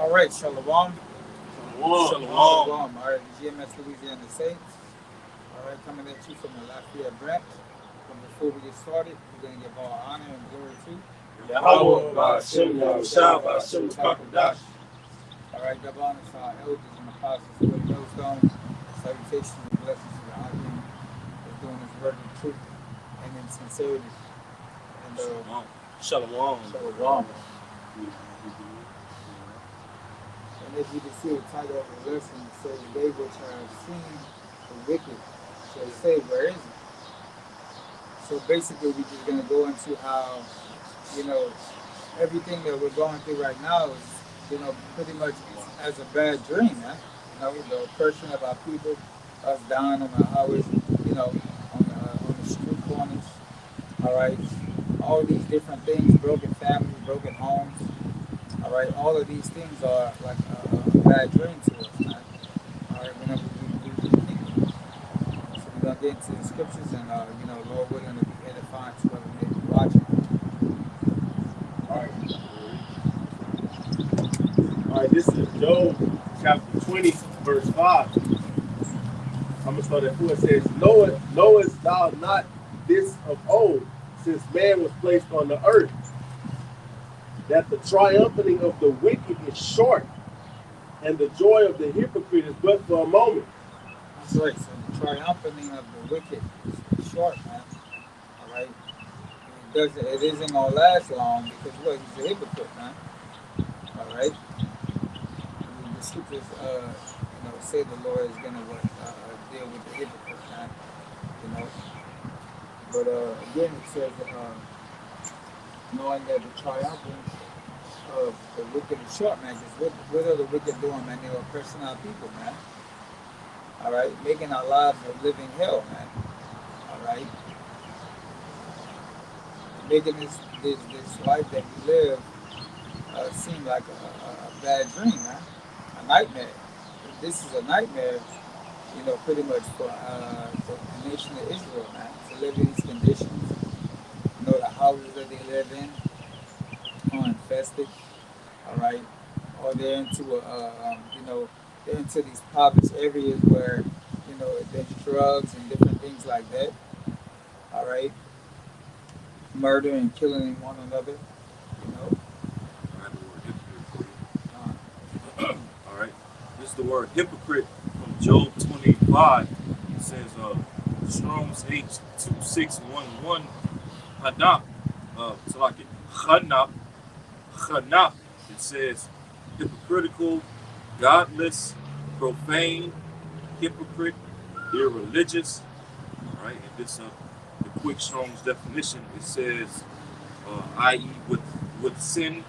All right, Shalom. Shalom. Shalom. All right, the GMS Louisiana Saints. All right, coming at you from the Lafayette branch. But before we get started, we're going to give all honor and glory to Yahweh, Ba'ashem, Yahushua, Ba'ashem, Kakadash. All right, double honors to our elders and apostles for the millstone. Salutations and blessings to the Akim for doing his work in truth and in sincerity. And Shalom. Shalom. And as you can see, the title of the lesson says, "They which have seen the wicked shall say, where is it?" So basically, we're just going to go into how, you know, everything that we're going through right now is, pretty much as a bad dream, man. The oppression of our people, us dying on the highways, on the street corners, all right? All these different things, broken families, broken homes, all right? All of these things are like a bad dream to us, man. All right, whenever we think. So we're going to get into the scriptures and, Lord willing to be edifying to whoever may be watching. All right, this is Job chapter 20, verse 5. I'm going to start at 4. It says, Knowest thou not this of old, since man was placed on the earth, that the triumphing of the wicked is short, and the joy of the hypocrite is but for a moment. That's right. So the triumphing of the wicked is short, man. All right. It isn't gonna last long because what? He's a hypocrite, man. All right. The scriptures, say the Lord is gonna deal with the hypocrite, man. You know. But again, it says, knowing that the triumphing of the wicked is short, man. Because what are the wicked doing, man? They're oppressing our people, man. All right, making our lives a living hell, man. All right, making this life that we live seem like a bad dream, man. A nightmare. This is a nightmare, pretty much for the nation of Israel, man, to live in these conditions. The houses that they live in are infested. All right, or they're into they're into these poverty areas where there's drugs and different things like that. All right, murder and killing one another. You know. All right, this is the word hypocrite from Job 25. It says, Strong's H2611 Hadap, so like it, Chanap. It says hypocritical, godless, profane, hypocrite, irreligious. All right, and this the quick Strong's definition. It says, i.e. with sin,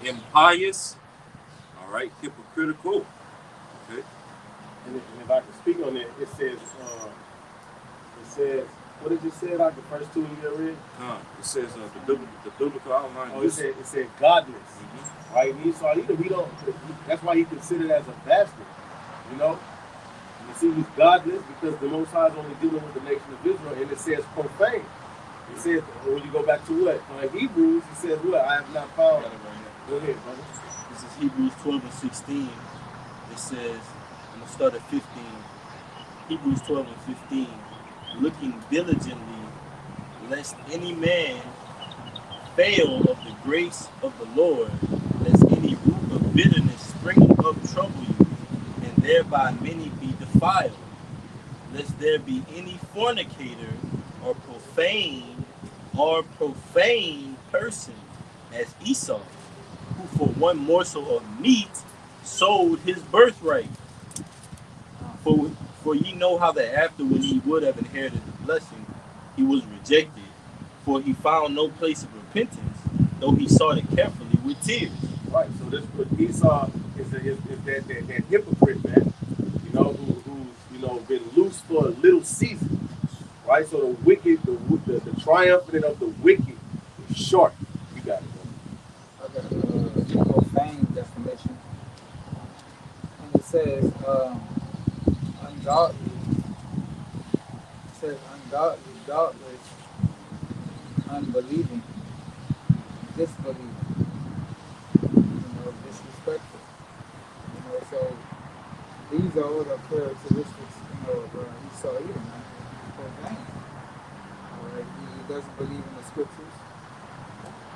impious. All right, hypocritical. Okay. And if I can speak on it, it says, what did you say about the first two you read? It says the biblical outline. Oh, it said godless. Mm-hmm. Right? And Esau, that's why he's considered as a bastard. You see, he's godless because the Most High is only dealing with the nation of Israel, and it says profane. It says, when you go back to what? Hebrews, it says what? I have not found. Go ahead, brother. This is Hebrews 12 and 16. It says, I'm going to start at 15. Hebrews 12 and 15. Looking diligently, lest any man fail of the grace of the Lord, lest any root of bitterness springing up trouble you, and thereby many be defiled, lest there be any fornicator or profane person as Esau, who for one morsel of meat sold his birthright. For ye know how that after, when he would have inherited the blessing, he was rejected, for he found no place of repentance, though he sought it carefully with tears. Right, so this Esau is that hypocrite, man, who's been loose for a little season, right? So the wicked, the triumphant of the wicked is short. You got it, bro. Okay, profane definition, and it says ungodly. It says ungodly, godless, unbelieving, disbelieving, disrespectful. are all the characteristics, of Esau Edom, man. Profane. All right, he doesn't believe in the scriptures.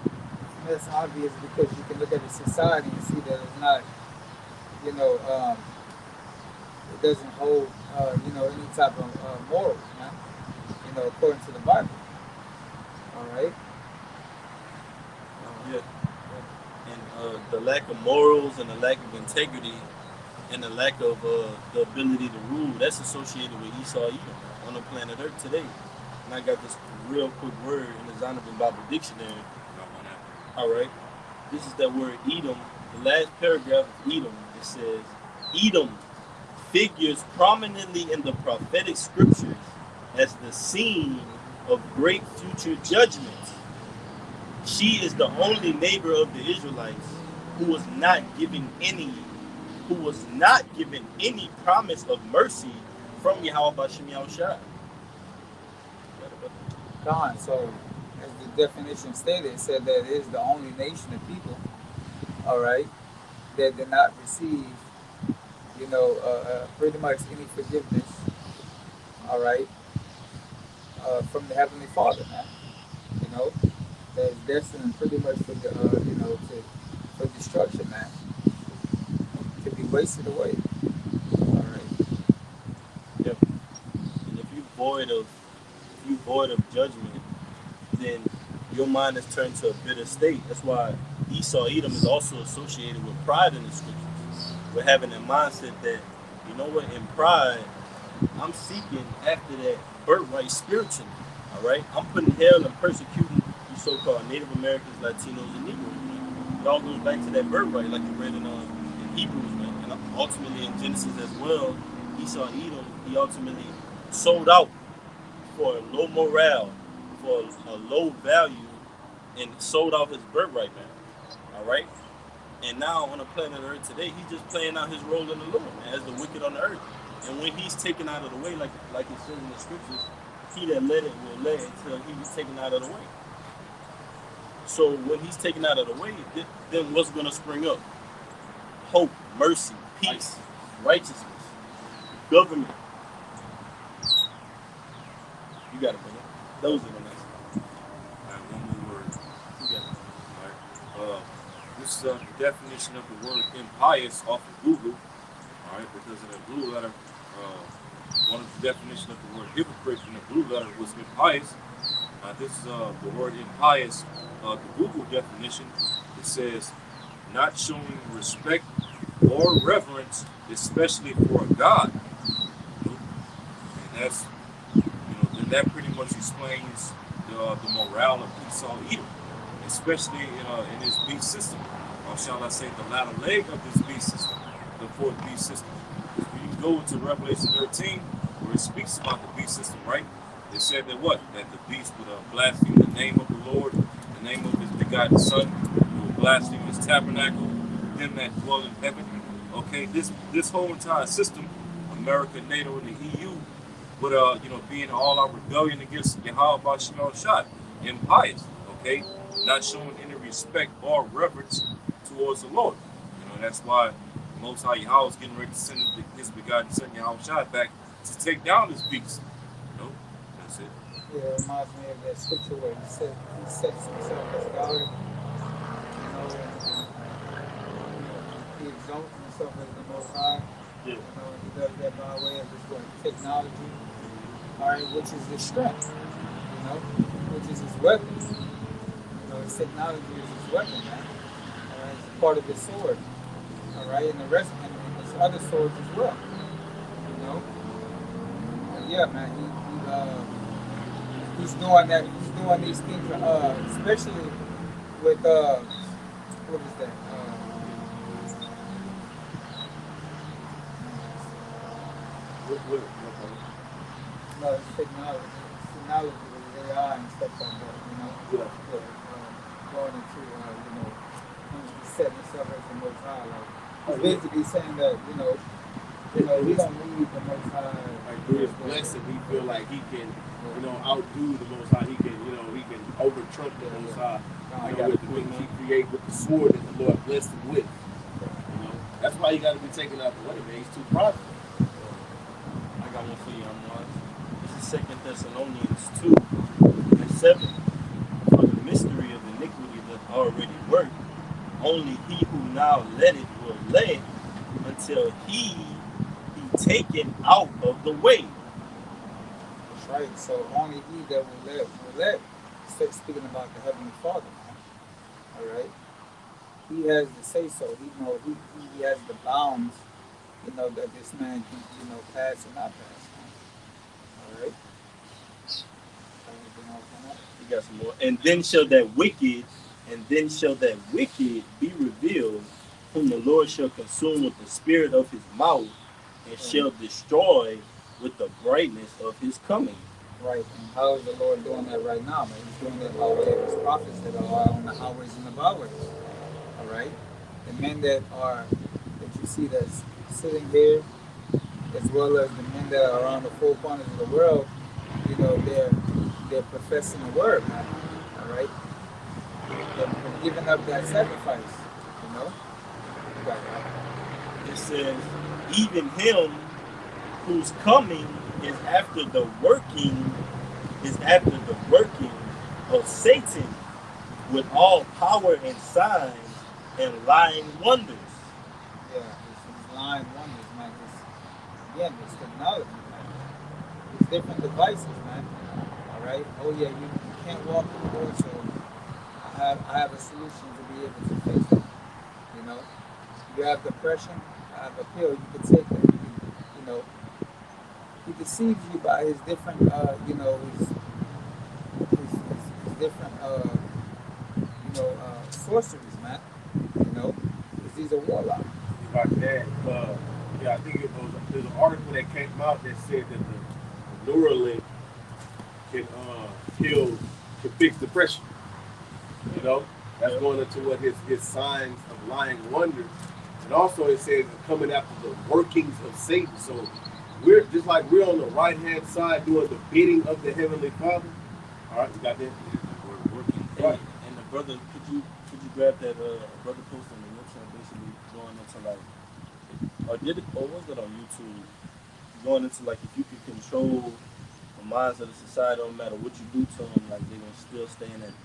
And that's obvious because you can look at the society and see that it's not, it doesn't hold, any type of morals, man. According to the Bible. All right. Yeah. And the lack of morals and the lack of integrity and the lack of the ability to rule, that's associated with Esau Edom on the planet Earth today. And I got this real quick word in the Zondervan Bible Dictionary. All right. This is that word Edom. The last paragraph of Edom, it says, Edom figures prominently in the prophetic scriptures as the scene of great future judgments. She is the only neighbor of the Israelites who was not given any promise of mercy from Yahweh Bashem Yahushua. Gone. So, as the definition stated, it said that it is the only nation of people, all right, that did not receive, pretty much any forgiveness, all right, from the Heavenly Father, man. That is destined pretty much for the, for destruction, man, to be wasted away. All right. Yep. And if you void of judgment, then your mind is turned to a bitter state. That's why Esau Edom is also associated with pride in the scriptures. We're having a mindset that, in pride, I'm seeking after that birthright spiritually. All right, I'm putting hell and persecuting you so-called Native Americans, Latinos, and Negroes. Man. It all goes back to that birthright, like you read in Hebrews, man, and ultimately in Genesis as well. Esau Edom, he ultimately sold out for a low morale, for a low value, and sold off his birthright, man. All right, and now on the planet Earth today, he's just playing out his role in the Lord, man, as the wicked on the earth. And when he's taken out of the way, like it says in the scriptures, he that led it will led until he was taken out of the way. So when he's taken out of the way, then what's going to spring up? Hope, mercy, peace, righteousness, government. You got it, man. Those are the next. All right, one more word. You got it. All right. This is the definition of the word impious off of Google. All right, because in the blue letter, one of the definitions of the word hypocrite in the blue letter was impious. This is the word impious. The Google definition, it says not showing respect or reverence, especially for God. And that's, that pretty much explains the morale of Esau Edom, especially in his beast system, or shall I say the latter leg of this beast system, the fourth beast system. When you go into Revelation 13, where it speaks about the beast system, right? It said that that the beast would blaspheme the name of the Lord, the name of his begotten Son, who would blaspheme his tabernacle, them that dwell in heaven. Okay, this whole entire system, America, NATO, and the EU, would being all our rebellion against Yahweh Bashem Yahushua, impious, okay, not showing any respect or reverence towards the Lord. That's why Most High Yahweh is getting ready to send his begotten Son Yahushua back to take down this beast. That's it. Yeah, it reminds me of that scripture where he sets himself as God, and he exalts himself as the Most High. Yeah. He does that by way of his technology, all right, which is his strength, which is his weapon. His technology is his weapon, man. All right, it's part of his sword. All right, and the rest, and his other swords as well. But yeah, man, he's doing that. He's doing these things, especially with what is that? No, it's technology. It's technology with AI and stuff like that. Yeah. Going into he's setting himself as the Most High. Like he's basically saying that we don't need the Most High. Like through his blessing, he feel like he can, outdo the Most High. He can over trump the Most High. With the things he create with the sword that the Lord blessed him with. That's why he got to be taken out the way, man. He's too prideful. got one for you, Amon. This is 2 Thessalonians 2:7. For the mystery of iniquity that already worked, only he who now let it will let until he be taken out of the way. That's right. So only he that will let. Speaking about the Heavenly Father, man. All right. He has the say so. He has the bounds, that this man can, pass or not pass. Man. All right. Anything else on that? You got some more. And then shall that wicked be revealed, whom the Lord shall consume with the spirit of his mouth, and shall destroy with the brightness of his coming. Right. And how is the Lord doing that right now, man? He's doing it by way of his prophets that are on the highways and the byways. All right. The men that you see that's sitting here, as well as the men that are around the four corners of the world, they're professing the word, man. All right. They're giving up that sacrifice. You got that. It says, even him whose coming is after the working of Satan with all power and signs and lying wonders. Yeah, it's lying wonders, man. It's technology, man. It's different devices, man. All right. Oh yeah, you can't walk through the door, so I have a solution to be able to fix it. You have depression, I have a pill you can take that. He deceives you by his different, his different, sorceries, man. Because he's a warlock. About that, I think there's an article that came out that said that the Neuralink can fix depression. That's going into what his signs of lying wonders. And also it says coming after the workings of Satan. So we're just like we're on the right hand side doing the bidding of the Heavenly Father. All right, you got that? We're working. Right. And the brother, could you grab that brother post on the website, basically going into or was that on YouTube? Going into like if you could control the minds of the society, no matter what you do to them, like they're gonna still stay in that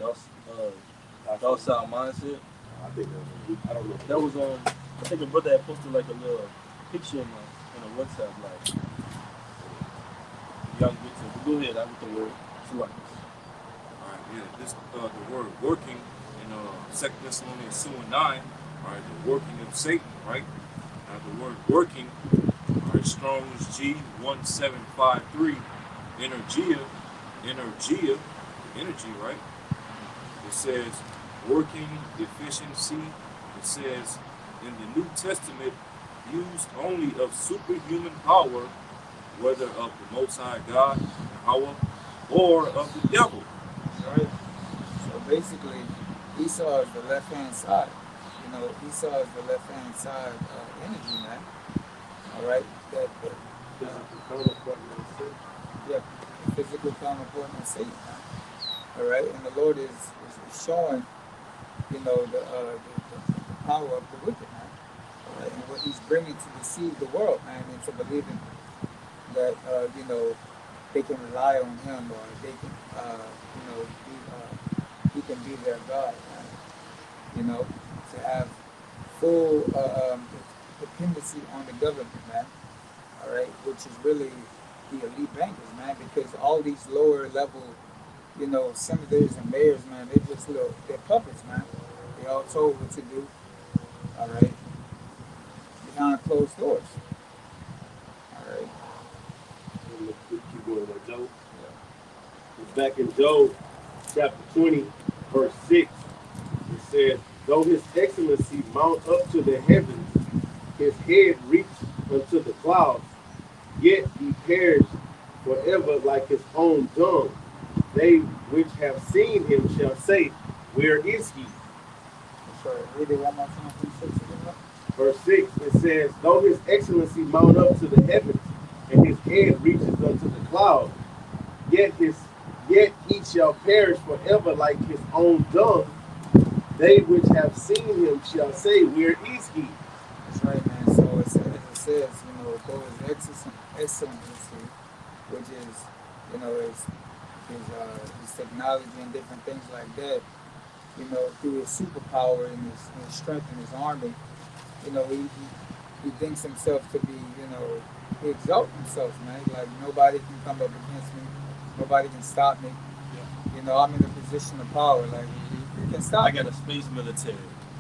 docile mindset. I think I don't know. That was on. I think a brother had posted like a little picture in a WhatsApp, like y'all get to. Go ahead, I get the word. Alright, yeah, this the word working in 2 Thessalonians 2:9. Alright, the working of Satan, right? Now the word working, alright, Strong's G 1753, energy, right? It says working, efficiency. It says in the New Testament, used only of superhuman power, whether of the Most High God, Yahweh, or of the devil. Right. So basically, Esau is the left hand side. Esau is the left hand side energy, man. All right. Yeah, physical counterpart in Satan, man. All right, and the Lord is showing, the power of the wicked, man. All right, and what He's bringing to deceive the world, man, into believing that they can rely on Him, or they can, He can be their God, man. To have full dependency on the government, man. All right, which is really the elite bankers, man, because all these lower level, senators and mayors, man, they're puppets, man. They all told what to do, all right, behind closed doors. All right. Keep going with Job. Yeah. It's back in Job chapter 20, verse 6. It says, though his excellency mount up to the heavens, his head reach unto the clouds, yet he perish forever like his own dung. They which have seen him shall say, where is he? Sorry, read it one more time from 6 again. Verse 6, it says, though his excellency mount up to the heavens, and his head reaches unto the clouds, yet he shall perish forever like his own dung. They which have seen him shall say, where is he? That's right, man. So it's a says, for his excellency, which is, his technology and different things like that, through his superpower and his strength and his army, he thinks himself to be, he exalts himself, man. Like, nobody can come up against me. Nobody can stop me. I'm in a position of power. Like, you can stop I got me. a space military.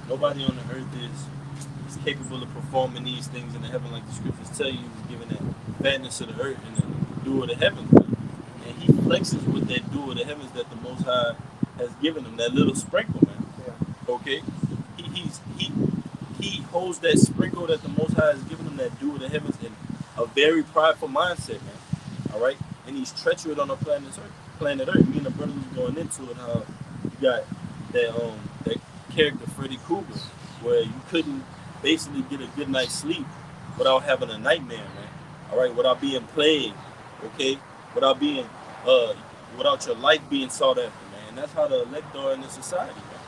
Nobody on the earth is capable of performing these things in the heaven like the scriptures tell you. He's given that fatness of the earth and the dew of the heavens. And he flexes with that dew of the heavens that the Most High has given him, that little sprinkle, man. Yeah. Okay? He holds that sprinkle that the Most High has given him, that dew of the heavens, in a very prideful mindset, man. All right? And he's treacherous on the planet Earth. Me and the brothers was going into it, how you got that character Freddy Krueger, where you couldn't basically get a good night's sleep without having a nightmare, man. All right, without being plagued, okay, without your life being sought after, man. That's how the elect are in this society, man.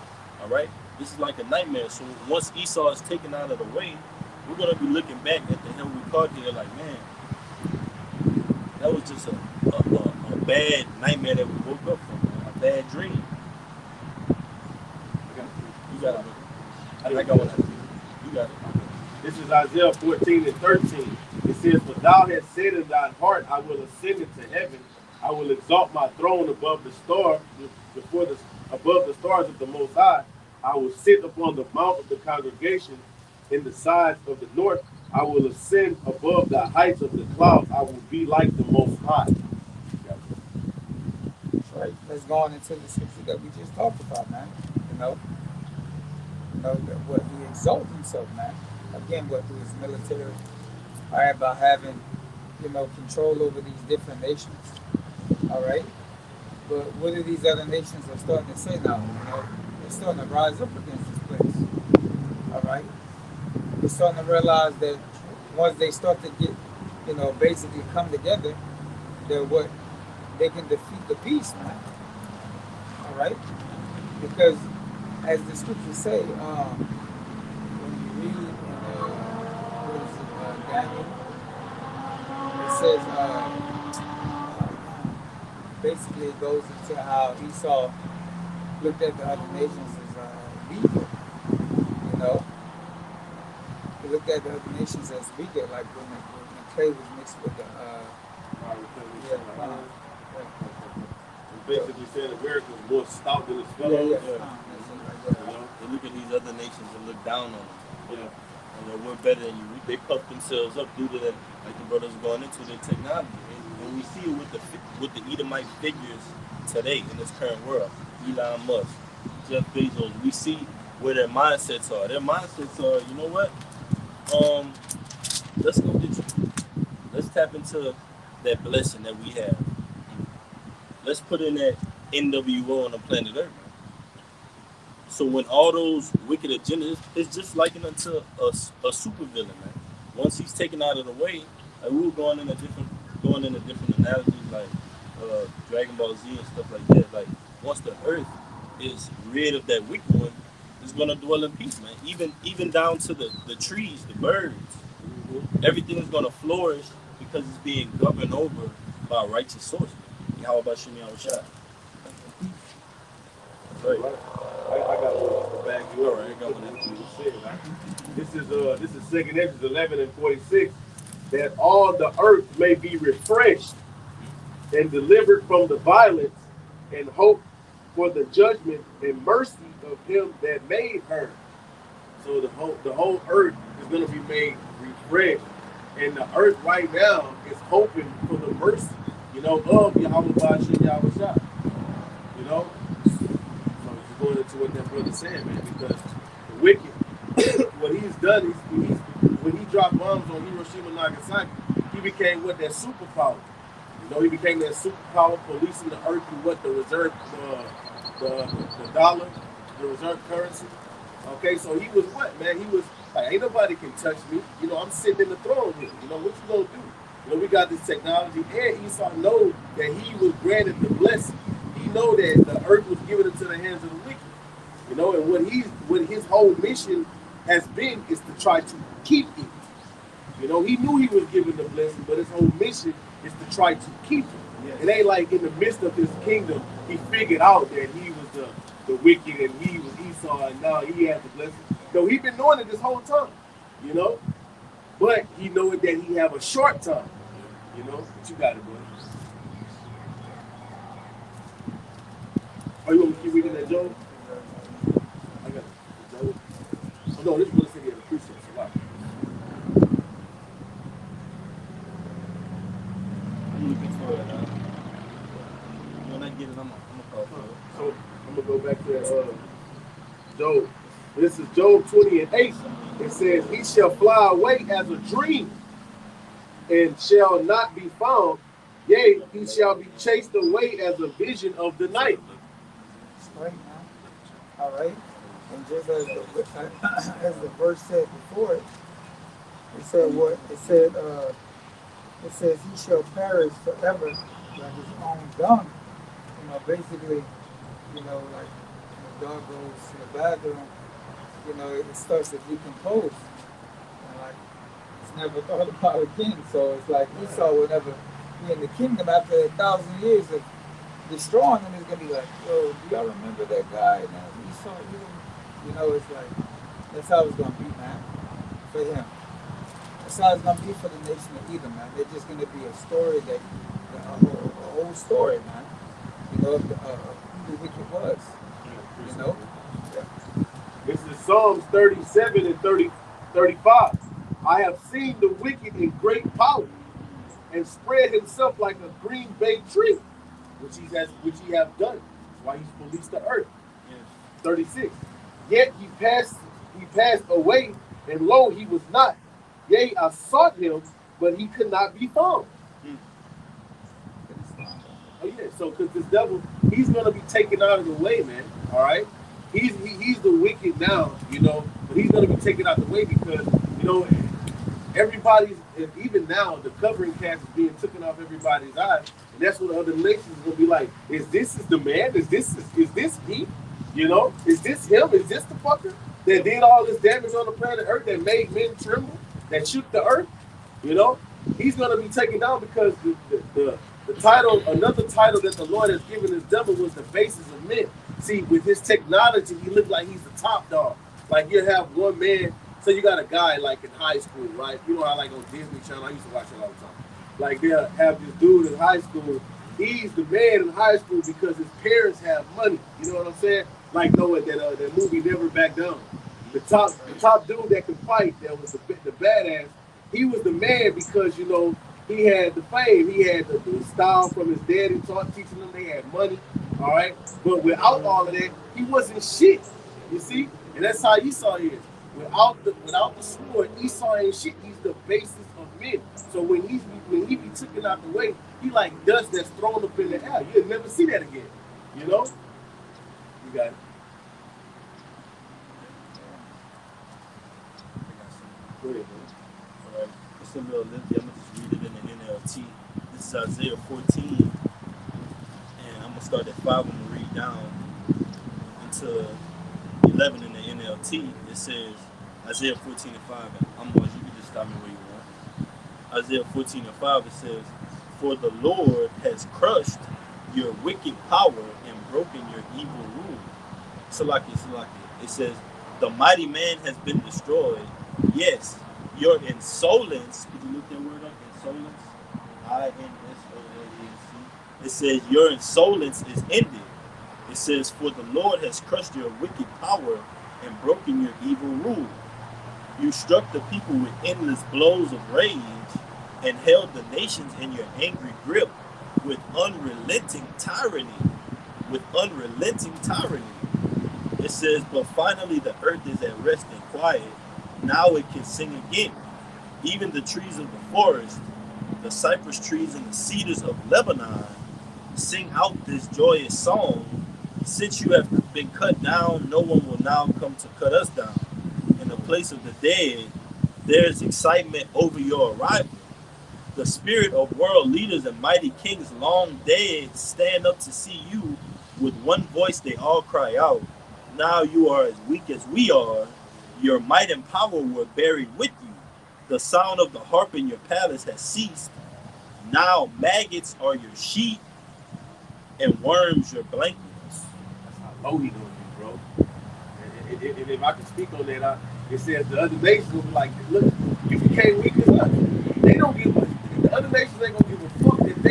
All right, this is like a nightmare. So once Esau is taken out of the way, we're gonna be looking back at the hell we caught here, like, man, that was just a bad nightmare that we woke up from, man. A bad dream. You got it, brother. I got one. You got it. This is Isaiah 14 and 13. It says, "For thou hast said in thine heart, I will ascend into heaven. I will exalt my throne above the stars of the Most High. I will sit upon the mount of the congregation in the sides of the north. I will ascend above the heights of the clouds. I will be like the Most High." Right. Let's go on into the scripture that we just talked about, man. What he exalts himself, man. Again, what through his military, all right, by having, control over these different nations. All right. But what are these other nations are starting to say now? They're starting to rise up against this place. All right. They're starting to realize that once they start to get, basically come together, they can defeat the beast, man. All right? Because, as the scriptures say, when you read Daniel, it says, basically it goes into how Esau looked at the other nations as weaker, He looked at the other nations as weaker, like when the clay was mixed with the, Basically saying America was more stout than its fellows. They look at these other nations and look down on them. And we're better than you. They puff themselves up due to that, like the brothers are going into their technology. And we see it with the Edomite figures today in this current world. Elon Musk, Jeff Bezos. We see where their mindsets are. Their mindsets are, you know what? Let's go digital. Let's tap into that blessing that we have. Let's put in that NWO on the planet Earth. So when all those wicked agendas, it's just likened unto a supervillain, man. Once he's taken out of the way, like we were going into different analogies, like Dragon Ball Z and stuff like that. Like once the Earth is rid of that wicked one, it's gonna dwell in peace, man. Even down to the trees, the birds, everything is gonna flourish because it's being governed over by a righteous source. How about Shimi Awashad? Right. I got one to back you up. Right? I got one to This is 2nd Ezra 11 and 46. That all the earth may be refreshed and delivered from the violence, and hope for the judgment and mercy of him that made her. So the whole earth is going to be made refreshed, and the earth right now is hoping for the mercy, of Yahweh Bashim Yahweh Shah. So just going into what that brother said, man, because the wicked, what he's done is when he dropped bombs on Hiroshima and Nagasaki, he became that superpower. He became that superpower, policing the earth through what the reserve, the dollar, the reserve currency. Okay, so he was what, man? He was like, ain't nobody can touch me. I'm sitting in the throne here. What you gonna do? We got this technology, and Esau know that he was granted the blessing. He know that the earth was given into the hands of the wicked. And what his whole mission has been is to try to keep it. You know, he knew he was given the blessing, but his whole mission is to try to keep it. Yes. It ain't like in the midst of his kingdom, he figured out that he was the wicked and he was Esau and now he had the blessing. No, he been knowing it this whole time, you know? But he knowing that he have a short time, you know? But you got it, boy. Oh, you want me to keep reading that, Joe? I got it. Joe. Oh, no, this is what it said here, the precepts. A lot. I'm looking for it. When I get it, I'm gonna call for it. So I'm gonna go back to Job. This is Job 20:8. It says, "He shall fly away as a dream, and shall not be found. Yea, he shall be chased away as a vision of the night." Right now. All right. And just as the verse said before it said what? It says he shall perish forever like his own dung. You know, basically, you know, like when the dog goes to the bathroom, you know, it starts to decompose. And like it's never thought about again. So it's like Esau will never be in the kingdom after 1,000 years of destroying them. Is gonna be like, yo, do y'all remember that guy? Now Esau, you know, it's like that's how it's gonna be, man, for him. That's how it's gonna be for the nation of Edom, man. They're just gonna be a story that a whole story, man. You know, of who the wicked was. You know. Yeah. This is Psalms 37 and 35. "I have seen the wicked in great power, and spread himself like a green bay tree, which he have done." That's why he's policed the earth. Yes. 36. "Yet he passed away, and lo, he was not. Yea, I sought him, but he could not be found." Oh yeah, so because this devil, he's gonna be taken out of the way, man. All right, he's the wicked now, you know, but he's gonna be taken out of the way because you know everybody's, and even now the covering cast is being taken off everybody's eyes, and that's what other nations are gonna be like. Is this the man? Is this he? You know, is this him? Is this the fucker that did all this damage on the planet Earth, that made men tremble, that shook the earth? You know, he's gonna be taken down because the title, another title that the Lord has given his devil was the basis of men. See, with his technology, he looked like he's the top dog. Like you have one man, so you got a guy like in high school, right? You know how like on Disney Channel, I used to watch it all the time. Like they'll have this dude in high school. He's the man in high school because his parents have money. You know what I'm saying? Like knowing that movie Never Back Down. The top dude that could fight, that was the badass. He was the man because you know he had the fame, he had the style from his daddy, teaching them. They had money, all right. But without all of that, he wasn't shit. You see, and that's how Esau is. Without the sword, Esau ain't shit. He's the basis of men. So when he be taken out the way, he like dust that's thrown up in the air. You'll never see that again. You know. You got it. Go ahead, man. All right. It's a little lengthy. I'm going to just read it in the NLT. This is Isaiah 14. And I'm going to start at 5. I'm going to read down into 11 in the NLT. It says, Isaiah 14 and 5. And you can just stop me where you want. Isaiah 14 and 5, it says, "For the Lord has crushed your wicked power and broken your evil rule." Salaki. It says, "The mighty man has been destroyed. Yes, your insolence." Did you look that word up? Insolence? INSOLENC. It says, "Your insolence is ended." It says, "For the Lord has crushed your wicked power and broken your evil rule. You struck the people with endless blows of rage and held the nations in your angry grip with unrelenting tyranny." With unrelenting tyranny. It says, "But finally the earth is at rest and quiet. Now it can sing again. Even the trees of the forest, the cypress trees and the cedars of Lebanon, sing out this joyous song. Since you have been cut down, no one will now come to cut us down. In the place of the dead, there's excitement over your arrival. The spirit of world leaders and mighty kings long dead stand up to see you. With one voice they all cry out, 'Now you are as weak as we are. Your might and power were buried with you. The sound of the harp in your palace has ceased. Now maggots are your sheep and worms your blankets. That's how low he gonna be, bro. And if I can speak on that, it says the other nations will be like, look, you became weak as us. They don't give a, the other nations ain't gonna give a fuck that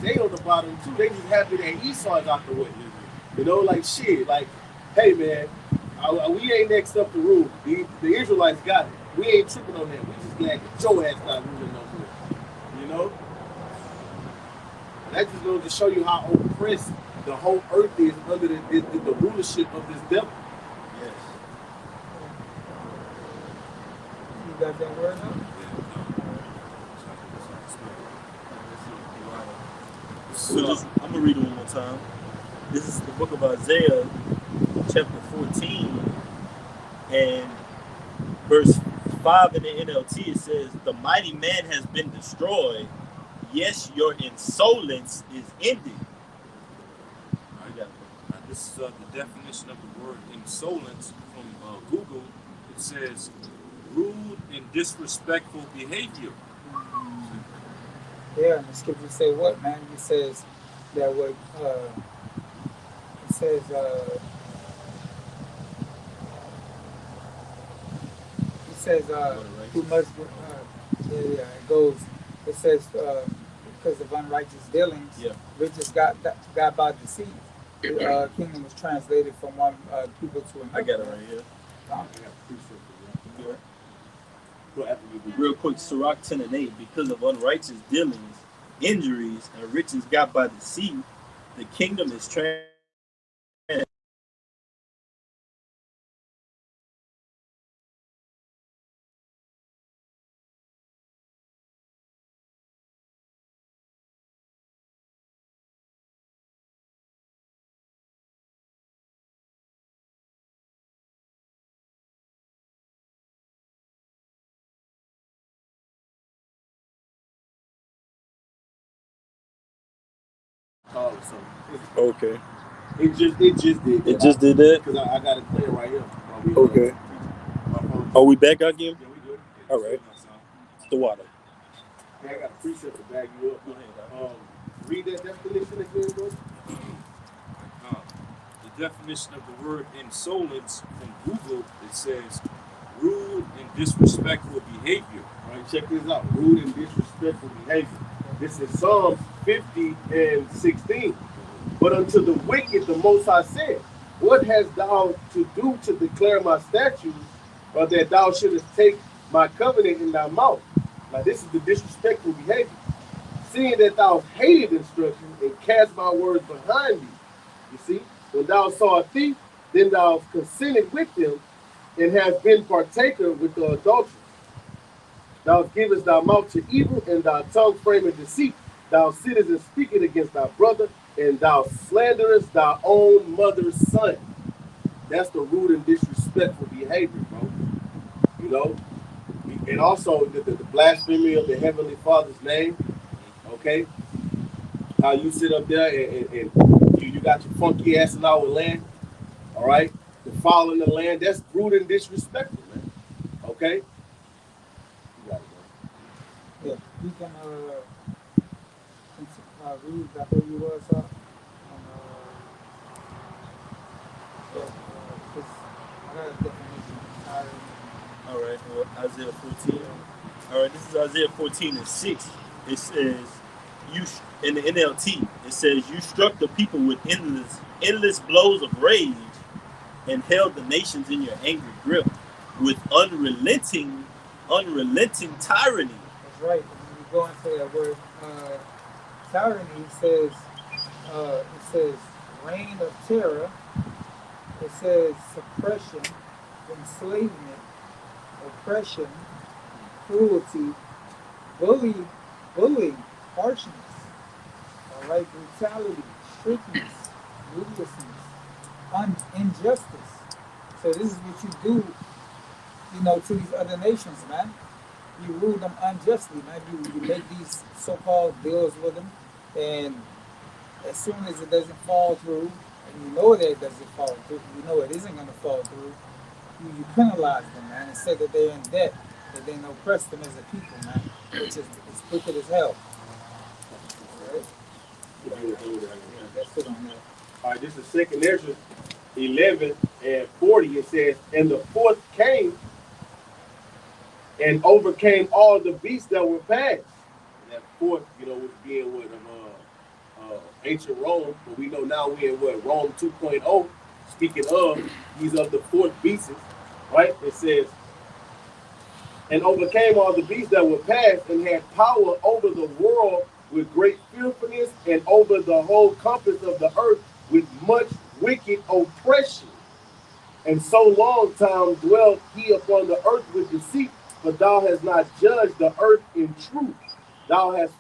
they on the bottom too. They just happy that Esau is out the way. You know, like shit, like, hey man, we ain't next up to rule. The Israelites got it. We ain't tripping on that. We just glad that your ass not ruling no more. You know? And that just goes to show you how oppressed the whole earth is under the rulership of this devil. Yes. You got that word up? I'm gonna read it one more time. This is the book of Isaiah, chapter 14, and verse 5 in the NLT. It says, "The mighty man has been destroyed. Yes, your insolence is ended." This is the definition of the word insolence from Google. It says rude and disrespectful behavior. Yeah, and the scripture say what, man? It says that what it says who must it goes, it says because of unrighteous dealings, riches got by deceit. The kingdom was translated from one people to another. I got it right here. Real quick, Sirach 10 and 8. Because of unrighteous dealings, injuries, and riches got by deceit, the kingdom is okay. It just did. It just did that? Because I got it clear right here. Okay. Are we back again? Yeah, we good. All right. It's the water. Hey, I got a precept to back you up. Go ahead. Read that definition again, bro. The definition of the word insolence from Google, it says rude and disrespectful behavior. All right, check this out. Rude and disrespectful behavior. This is Psalms 50 and 16. But unto the wicked, the Most High said, what hast thou to do to declare my statutes, or that thou shouldest take my covenant in thy mouth? Now, this is the disrespectful behavior. Seeing that thou hated instruction and cast my words behind thee. You see, when thou saw a thief, then thou consented with him and hast been partaker with the adulteress. Thou givest thy mouth to evil, and thy tongue framing deceit. Thou sittest and speakest against thy brother, and thou slanderest thy own mother's son. That's the rude and disrespectful behavior, bro. You know? And also the blasphemy of the Heavenly Father's name. Okay? How you sit up there and you got your funky ass in our land. All right? The following the land, that's rude and disrespectful, man. Okay? You got it, bro. Yeah, you can read that who you was up. Because I got a definition. All right. Well, Isaiah 14. All right. This is Isaiah 14 and 6. It says, "You in the NLT. It says, you struck the people with endless blows of rage, and held the nations in your angry grip with unrelenting tyranny." That's right. When you go into that word tyranny, it says reign of terror. It says suppression, enslavement, oppression, cruelty, bullying, harshness, all right, brutality, strictness, ruthlessness, injustice. So this is what you do, to these other nations, man. You rule them unjustly, man. You make these so-called deals with them, and as soon as it doesn't fall through, and you know that it doesn't fall through, you know it isn't going to fall through, you penalize them, man, and say that they're in debt, that they oppress them as a people, man. Which is it's wicked as hell. Right? That's it on that. All right, this is Second Ezra 11:40. It says, and the fourth came and overcame all the beasts that were past. And that fourth, was being what ancient Rome, but we know now we're in what Rome 2.0. Speaking of, these are the fourth beasts, right? It says, and overcame all the beasts that were past, and had power over the world with great fearfulness, and over the whole compass of the earth with much wicked oppression. And so long time dwelt he upon the earth with deceit, but thou hast not judged the earth in truth. Thou hast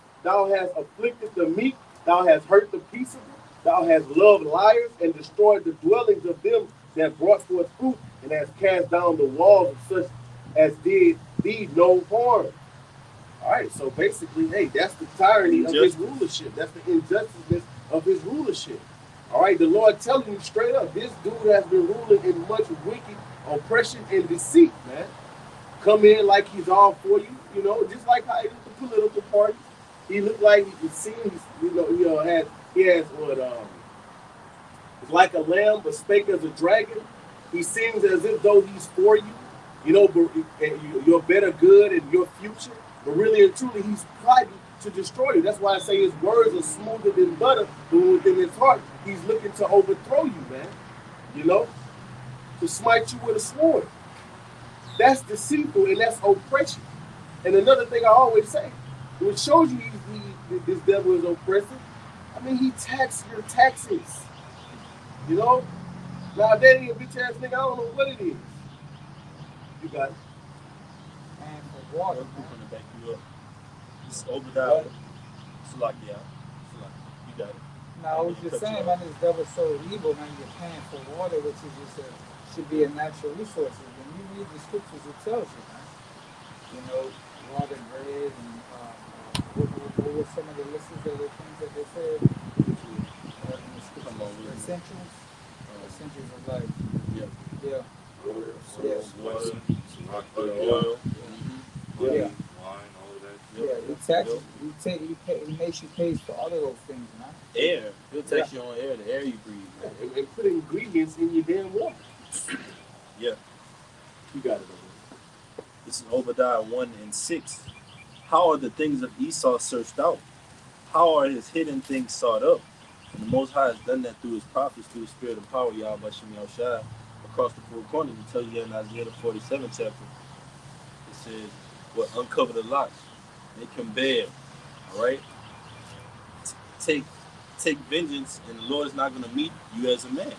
afflicted the meek, thou hast hurt the peaceable, thou hast loved liars, and destroyed the dwellings of them that brought forth fruit, and hast cast down the walls of such as did thee no harm. All right, so basically, hey, that's the tyranny of his rulership. That's the injustice of his rulership. All right, the Lord telling you straight up, this dude has been ruling in much wicked oppression and deceit, man. Come in like he's all for you, just like how he looked at the political party. He looked like he could see, he has what, like a lamb, but spake as a dragon. He seems as if though he's for you, your better good and your future, but really and truly he's plotting to destroy you. That's why I say his words are smoother than butter, but within his heart, he's looking to overthrow you, man. To smite you with a sword. That's deceitful and that's oppression. And another thing I always say, which shows you this devil is oppressive, he taxes your taxes. Now that ain't a bitch ass nigga, I don't know what it is. You got it. And for water, I'm gonna back you up. It's Obadiah. Salakia. You got it. no, I was just saying, man, this devil's so evil, man, you're paying for water, which is just should be a natural resource. When you read the scriptures, it tells you, man. Water, bread, and what were some of the lists of the things that they said? In the scriptures? Essentials of life. Yeah. Water, Yeah. water, Oil. Yeah. wine, all of that. Yeah, he taxes. He makes you pay for all of those things, man. Air. He'll tax you on air, the air you breathe. And put ingredients in your damn water. Yeah. You got it. This is Obadiah 1:6. How are the things of Esau searched out? How are his hidden things sought up? And the Most High has done that through his prophets, through his spirit and power, Yahweh Shem Yahushua, across the four corners. He tells you in Isaiah the 47th chapter. It says, well, uncover the locks. They can bear. All right? Take vengeance, and the Lord is not going to meet you as a man.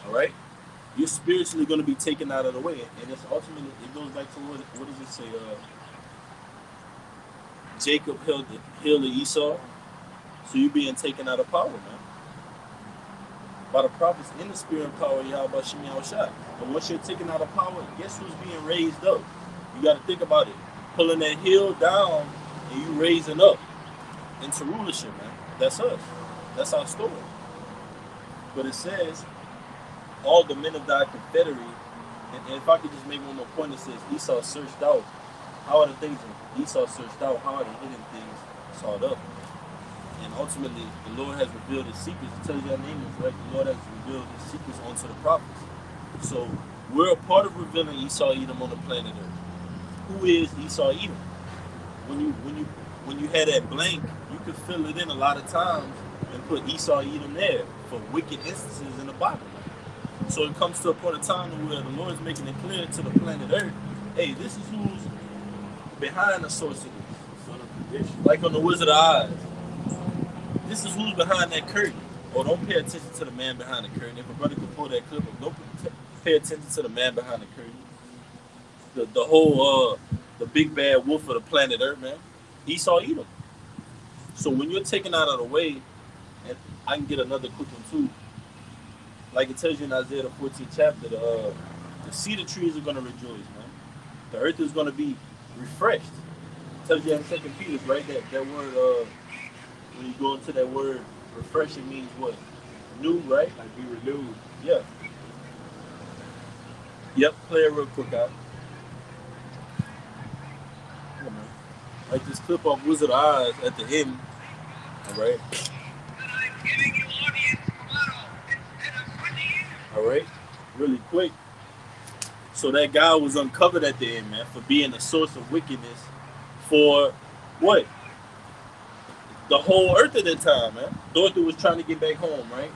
All right? You're spiritually going to be taken out of the way. And it's ultimately, it goes back to what does it say? Jacob healed the Esau. So you're being taken out of power, man. By the prophets in the spirit and power of Yahweh Shem Yahushua. And once you're taken out of power, guess who's being raised up? You got to think about it. Pulling that hill down and you raising up into rulership, man. That's us. That's our story. But it says, all the men of thy confederate, and if I could just make one more point, it says Esau searched out. How are the things that Esau searched out? How are the hidden things sought up? And ultimately, the Lord has revealed his secrets. It tells you our name is right. The Lord has revealed his secrets onto the prophets. So we're a part of revealing Esau Edom on the planet Earth. Who is Esau Edom? When you had that blank, you could fill it in a lot of times and put Esau Edom there for wicked instances in the Bible. So it comes to a point of time where the Lord is making it clear to the planet Earth, hey, this is who's behind the sorcery. Like on the Wizard of Oz. This is who's behind that curtain. Oh, don't pay attention to the man behind the curtain. If a brother could pull that clip up, don't pay attention to the man behind the curtain. The whole, the big bad wolf of the planet Earth, man. Esau Edom. So when you're taken out of the way, and I can get another quick one too. Like it tells you in Isaiah the 14th chapter, the cedar trees are going to rejoice, man. The earth is going to be refreshed. It tells you in 2 Peter, right? That word, when you go into that word, refreshing means what? New, right? Like be renewed. Yeah. Yep, play it real quick out. like this clip of Wizard of Oz at the end. All right. All right. Really quick. So that guy was uncovered at the end, man, for being a source of wickedness for what? The whole earth at that time, man. Dorothy was trying to get back home, right?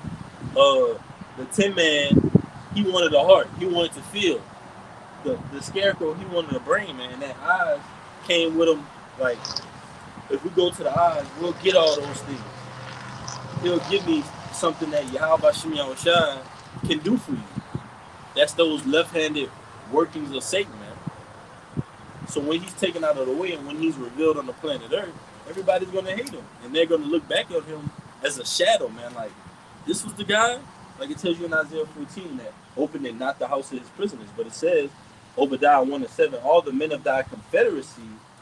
The Tin Man, he wanted a heart. He wanted to feel. The Scarecrow, he wanted a brain, man. And that Oz came with him. Like, if we go to the Oz, we'll get all those things. He'll give me something that Yahweh Shem Yahushua can do for you. That's those left-handed workings of Satan, man. So when he's taken out of the way and when he's revealed on the planet Earth, everybody's going to hate him. And they're going to look back at him as a shadow, man. Like, this was the guy? Like it tells you in Isaiah 14 that opened it not the house of his prisoners. But it says, Obadiah 1:7, all the men of thy confederacy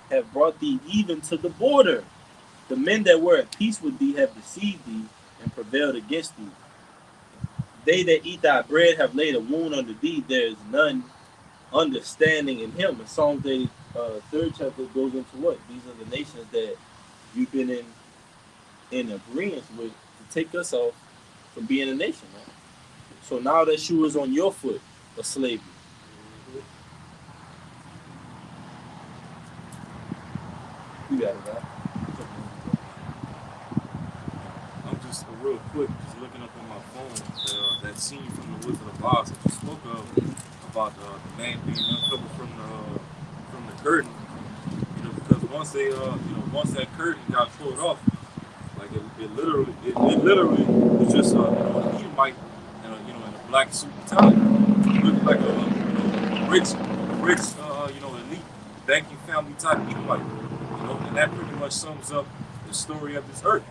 have brought thee even to the border. The men that were at peace with thee have deceived thee and prevailed against thee. They that eat thy bread have laid a wound under thee. There is none understanding in him. And Psalms 3rd chapter goes into what? These are the nations that you've been in agreement with to take us off from being a nation, man. So now that shoe is on your foot of slavery. You got it, man. I'm just real quick, just looking up on my phone that scene from the Wizard of Oz that you spoke of about the man being uncovered from the curtain. You know, because once that curtain got pulled off, like it literally was just an Edomite, in a black suit and tie, looking like a rich elite banking family type Edomite. And that pretty much sums up the story of this earth.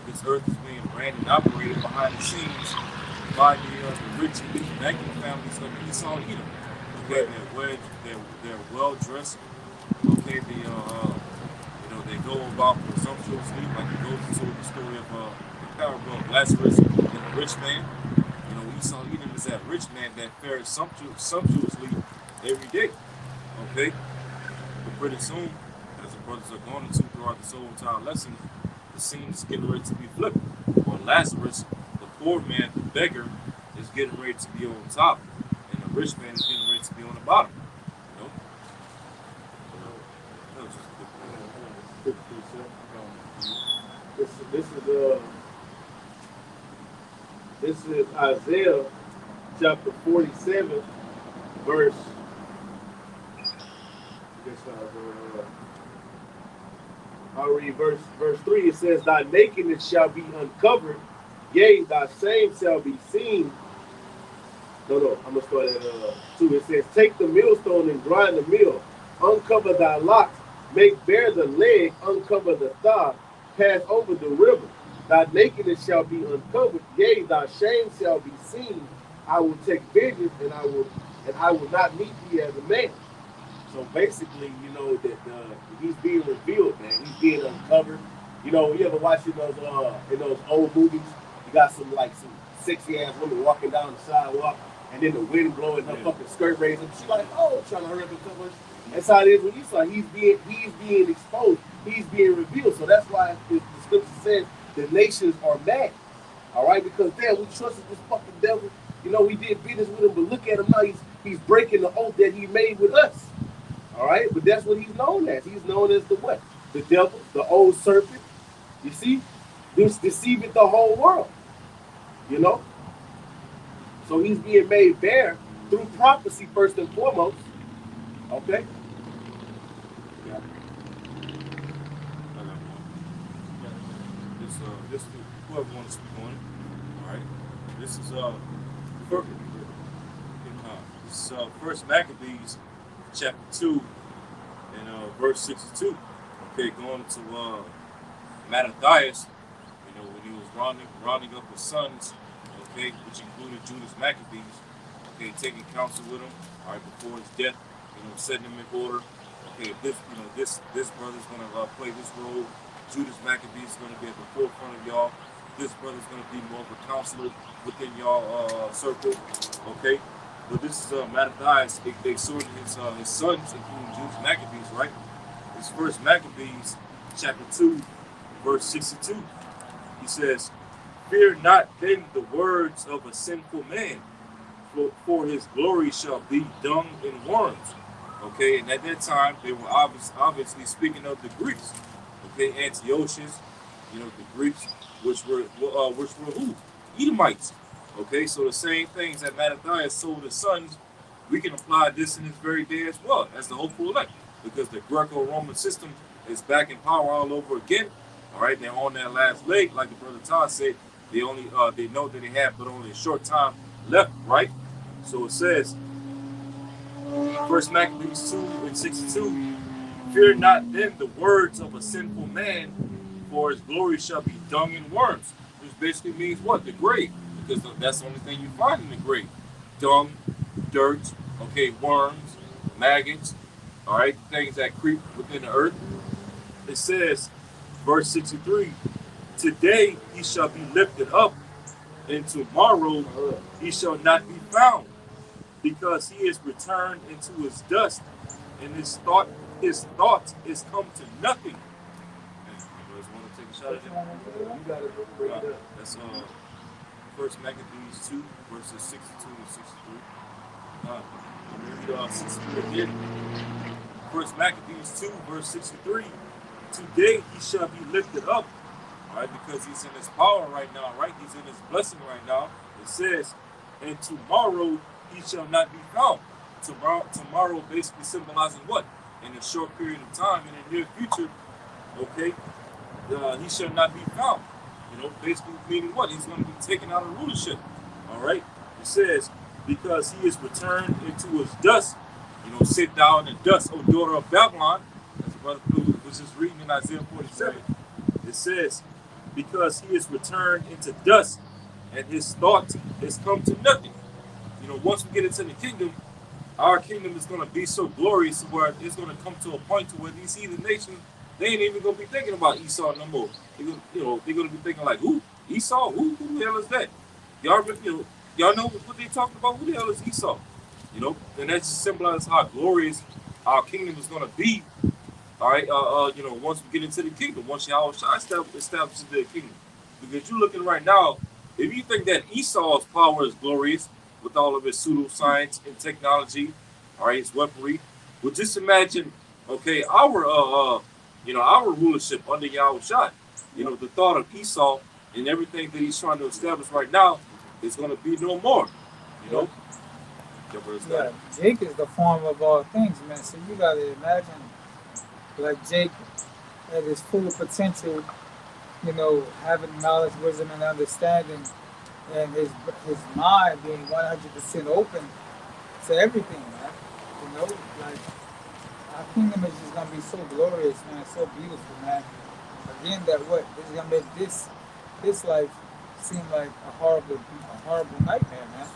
This earth is being ran and operated behind the scenes by the rich elite banking families of Esau and Edom. Okay, they're well dressed. Okay, they go about presumptuously, like it goes into the story of the parable of Lazarus and the rich man. Esau and Edom is that rich man that fares sumptuously every day. Okay, but pretty soon, as the brothers are going into throughout this whole entire lesson, the scene is getting ready to be flipped. Or Lazarus, the poor man, the beggar, is getting ready to be on top, and the rich man is getting ready to be on the bottom. This is Isaiah chapter 47, verse. I'll read verse 3. It says, thy nakedness shall be uncovered, yea, thy shame shall be seen. No, I'm going to start at 2. It says, take the millstone and grind the mill, uncover thy locks, make bare the leg, uncover the thigh, pass over the river. Thy nakedness shall be uncovered, yea, thy shame shall be seen. I will take vengeance, and I will not meet thee as a man. So basically, that he's being revealed, man. He's being uncovered. You ever watch in those old movies? You got some sexy ass woman walking down the sidewalk, and then the wind blowing, her fucking skirt raising. She's like, oh, trying to hurry up and cover us. That's how it is with Esau. He's being exposed. He's being revealed. So that's why the scripture says the nations are mad. All right, because damn, we trusted this fucking devil. We did business with him, but look at him now. He's breaking the oath that he made with us. All right, but that's what he's known as. He's known as the what? The devil, the old serpent. You see, this deceiving the whole world. So he's being made bare through prophecy first and foremost. Okay. Yeah. This whoever wants to speak on it. All right. This is First Maccabees, chapter 2, and verse 62. Okay, going to Mattathias, when he was rounding up his sons, okay, which included Judas Maccabees, okay, taking counsel with him, all right, before his death, setting him in order. Okay, this brother's gonna play this role. Judas Maccabee is gonna be at the forefront of y'all. This brother's gonna be more of a counselor within y'all circle. Okay, but this is Mattathias exhorting his sons, including Judas Maccabees, right? It's First Maccabees, chapter 2, verse 62. He says, "Fear not then the words of a sinful man, for his glory shall be dung and worms." Okay, and at that time they were obviously speaking of the Greeks. Okay, Antiochus, the Greeks, which were who? Edomites. Okay, so the same things that Mattathias told his sons, we can apply this in this very day as well as the hopeful elect, because the Greco-Roman system is back in power all over again. All right, they're on that last leg, like the brother Todd said. They know that they have but only a short time left, right? So it says, First Maccabees 2 and 62, "Fear not then the words of a sinful man, for his glory shall be dung and worms," which basically means what? The grave, because that's the only thing you find in the grave. Dung, dirt, okay, worms, maggots, all right, things that creep within the earth. It says, verse 63, "Today he shall be lifted up, and tomorrow he shall not be found, because he is returned into his dust, and his thought is come to nothing." You guys want to take a shot at it? You gotta break it up. That's First Maccabees 2, verses 62 and 63. I'm going to read 63 again. First Maccabees 2, verse 63. "Today he shall be lifted up," all right, because he's in his power right now, right? He's in his blessing right now. It says, "And tomorrow he shall not be found." Tomorrow basically symbolizing what? In a short period of time, in the near future, okay, he shall not be found. Basically meaning what? He's going to be taken out of rulership. All right. It says, "Because he is returned into his dust." Sit down in dust, O daughter of Babylon. As Brother Blue was just reading in Isaiah 47. It says, "Because he is returned into dust, and his thought is come to nothing." Once we get into the kingdom, our kingdom is going to be so glorious where it's going to come to a point to where these heathen nations, they ain't even going to be thinking about Esau no more. They're going to be thinking like, who? Esau? Who the hell is that? Y'all know what they talking about? Who the hell is Esau? And that just symbolizes how glorious our kingdom is going to be. All right, once we get into the kingdom, once Yahweh establishes the kingdom. Because you're looking right now, if you think that Esau's power is glorious with all of his pseudoscience and technology, all right, his weaponry, well, just imagine, okay, our rulership under Yahweh Shai. The thought of Esau and everything that he's trying to establish right now is going to be no more. Yeah, Jake is the form of all things, man. So you gotta imagine, like Jake at his full potential, having knowledge, wisdom, and understanding, and his mind being 100% open to everything, man. Like our kingdom is just gonna be so glorious, man, so beautiful, man. Again, this is gonna make this life seem like a horrible nightmare, man.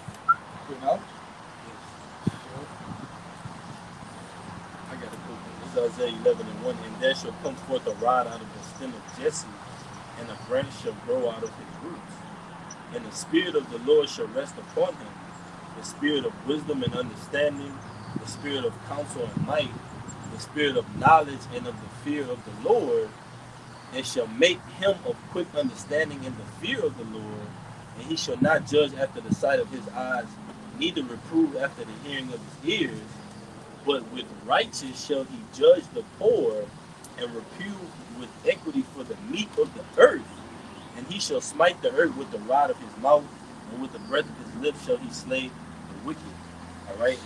I got a quick one. This is Isaiah 11:1. "And there shall come forth a rod out of the stem of Jesse, and a branch shall grow out of his roots. And the Spirit of the Lord shall rest upon him, the Spirit of wisdom and understanding, the Spirit of counsel and might, the Spirit of knowledge and of the fear of the Lord, and shall make him of quick understanding in the fear of the Lord. And he shall not judge after the sight of his eyes, neither reprove after the hearing of his ears. But with righteous shall he judge the poor, and reprove with equity for the meek of the earth. And he shall smite the earth with the rod of his mouth, and with the breath of his lips shall he slay the wicked." All right.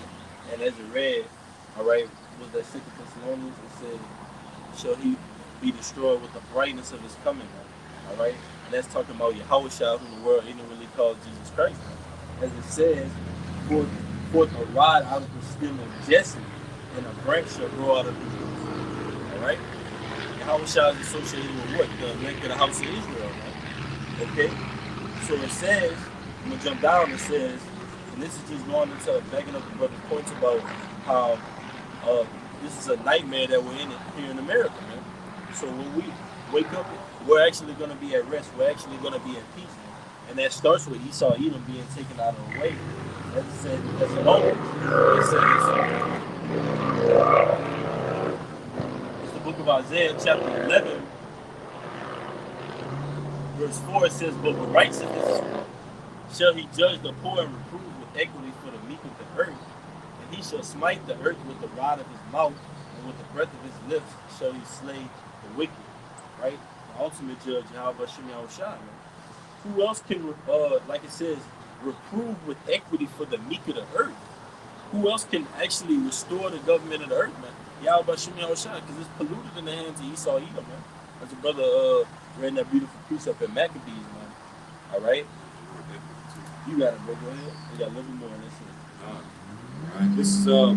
And as it read, all right, was that 2 Thessalonians? It said, "Shall he be destroyed with the brightness of his coming." All right. And that's talking about Yahweh Shai, who the world ignorantly calls Jesus Christ. As it says, "Forth a rod out of the stem of Jesse, and a branch shall grow out of his roots." All right. Yahweh Shai is associated with what? The length of the house of Israel, right? Okay. So it says, I'm gonna jump down. It says, and this is just going into backing up the brother's points about how this is a nightmare that we're in here in America, man. So when we wake up, we're actually going to be at rest. We're actually going to be at peace. And that starts with Esau Edom being taken out of the way. As it said, as alone, it says, it's the book book of Isaiah, chapter 11, verse 4, it says, "But with righteousness shall he judge the poor and reprove with equity for the meek of the earth. And he shall smite the earth with the rod of his mouth, and with the breath of his lips shall he slay the wicked." Right? The ultimate judge, Yahweh Shem Yahushua. Who else can, like it says, reprove with equity for the meek of the earth? Who else can actually restore the government of the earth, man? Yahweh Shem Yahushua, because it's polluted in the hands of Esau Edom, man. As a brother read that beautiful precept in Maccabees, man. All right? You got it, bro. Go ahead. We got a little bit more in this. All right. This is the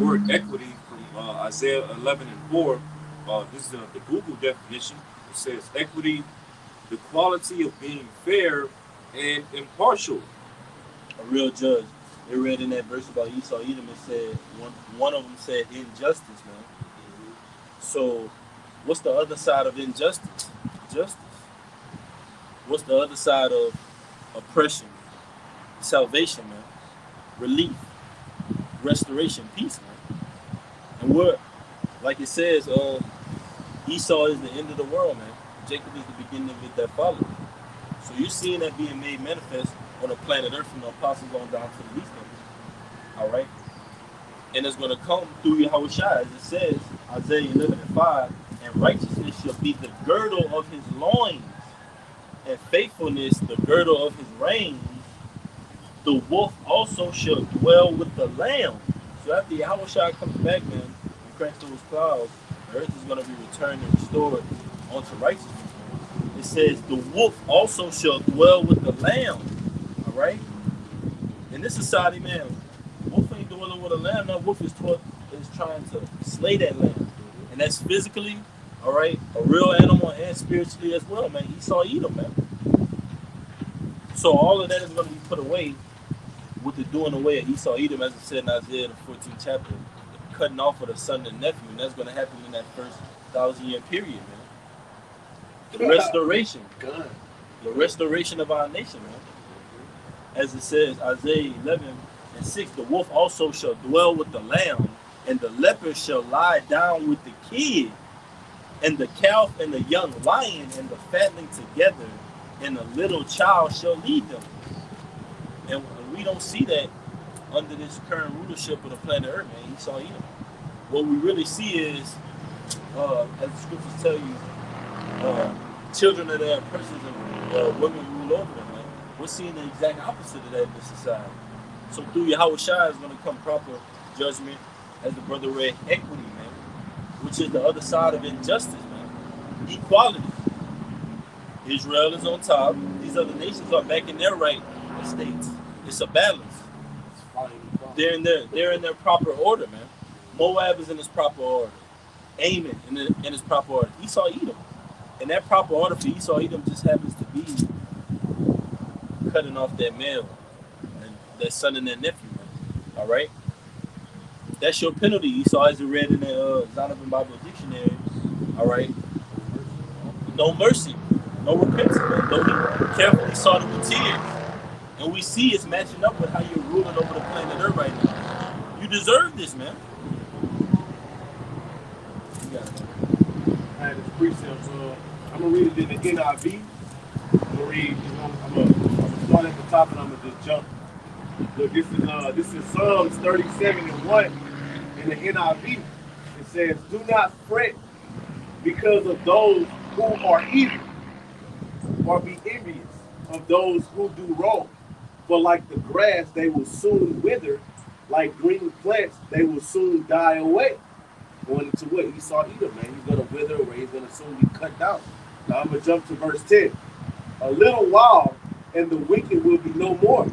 word equity from Isaiah 11 and 4. This is the Google definition. It says equity, the quality of being fair and impartial. A real judge. They read in that verse about Esau Edom, it said, one of them said injustice, man. So, what's the other side of injustice? Justice. What's the other side of oppression? Salvation, man. Relief. Restoration. Peace, man. And what, like it says, Esau is the end of the world, man. Jacob is the beginning of it that follows. So you're seeing that being made manifest on the planet Earth from the apostles on down to the least of it. All right? And it's going to come through Yahushua, as it says, Isaiah 11 and 5, "And righteousness shall be the girdle of his loins, and faithfulness the girdle of his reins. The wolf also shall dwell with the lamb." So after Yahushua comes back, man, and cracks those clouds, the earth is going to be returned and restored unto righteousness. It says, "The wolf also shall dwell with the lamb." All right? In this society, man, wolf ain't dwelling with a lamb. That wolf is trying to slay that lamb. And that's physically, all right, a real animal, and spiritually as well, man. Esau Edom, man. So all of that is going to be put away with the doing away of Esau Edom, as it said in Isaiah the 14th chapter, the cutting off of the son and nephew, and that's going to happen in that first 1,000-year period, man. The restoration, the restoration of our nation, man. As it says, Isaiah 11 and 6, "The wolf also shall dwell with the lamb, and the leopard shall lie down with the kid, and the calf and the young lion and the fatling together, and a little child shall lead them." And we don't see that under this current rulership of the planet Earth, man. Esau Edom. What we really see is, as the scriptures tell you, children of their oppressors and women rule over them, man. We're seeing the exact opposite of that in this society. So through Yahushua is going to come proper judgment, as the brother read, equity, man, which is the other side of injustice, man. Equality. Israel is on top. These other nations are back in their right estates. It's a balance. They're in their proper order, man. Moab is in its proper order. Ammon in its proper order. Esau Edom. And that proper order for Esau Edom just happens to be cutting off that male and that son and that nephew, man. All right? That's your penalty, Esau, as it read in the Zondervan Bible Dictionary. All right? No mercy, no repentance, man. Though he carefully sought it with tears. And we see it's matching up with how you're ruling over the planet Earth right now. You deserve this, man. You got it. I had this precept. I'm gonna read it in the NIV. I'm gonna start at the top and I'm gonna just jump. Look, this is Psalms 37 and 1 in the NIV. It says, "Do not fret because of those who are evil, or be envious of those who do wrong. For like the grass, they will soon wither. Like green plants, they will soon die away." Going into what? Esau Edom, man. He's going to wither away. He's going to soon be cut down. Now I'm going to jump to verse 10. "A little while, and the wicked will be no more.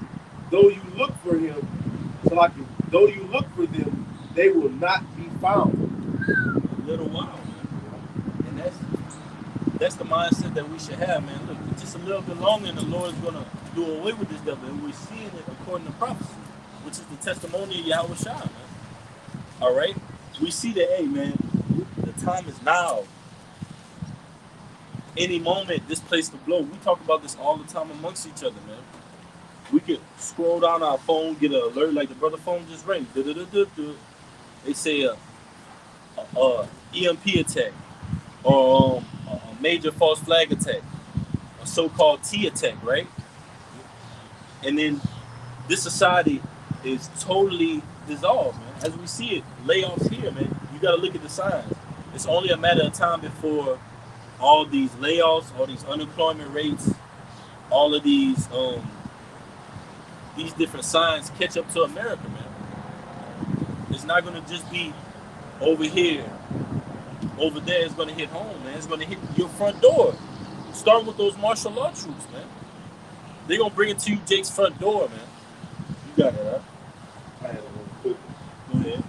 Though you look for him, though you look for them, they will not be found." A little while, man. And that's the mindset that we should have, man. Look, just a little bit longer, and the Lord's going to do away with this devil. And we're seeing it according to prophecy, which is the testimony of Yahushua, man. All right? We see that, hey, man, the time is now. Any moment, this place could blow. We talk about this all the time amongst each other, man. We could scroll down our phone, get an alert like the brother phone just rang. They say EMP attack. or a major false flag attack, a so-called T attack, right? And then this society is totally dissolved, man. As we see it, layoffs here, man. You got to look at the signs. It's only a matter of time before all these layoffs, all these unemployment rates, all of these different signs catch up to America, man. It's not gonna just be over here, over there. It's gonna hit home, man. It's gonna hit your front door. Starting with those martial law troops, man. They're gonna bring it to you, Jake's front door, man. You got it, huh? I had a little quick. Go ahead.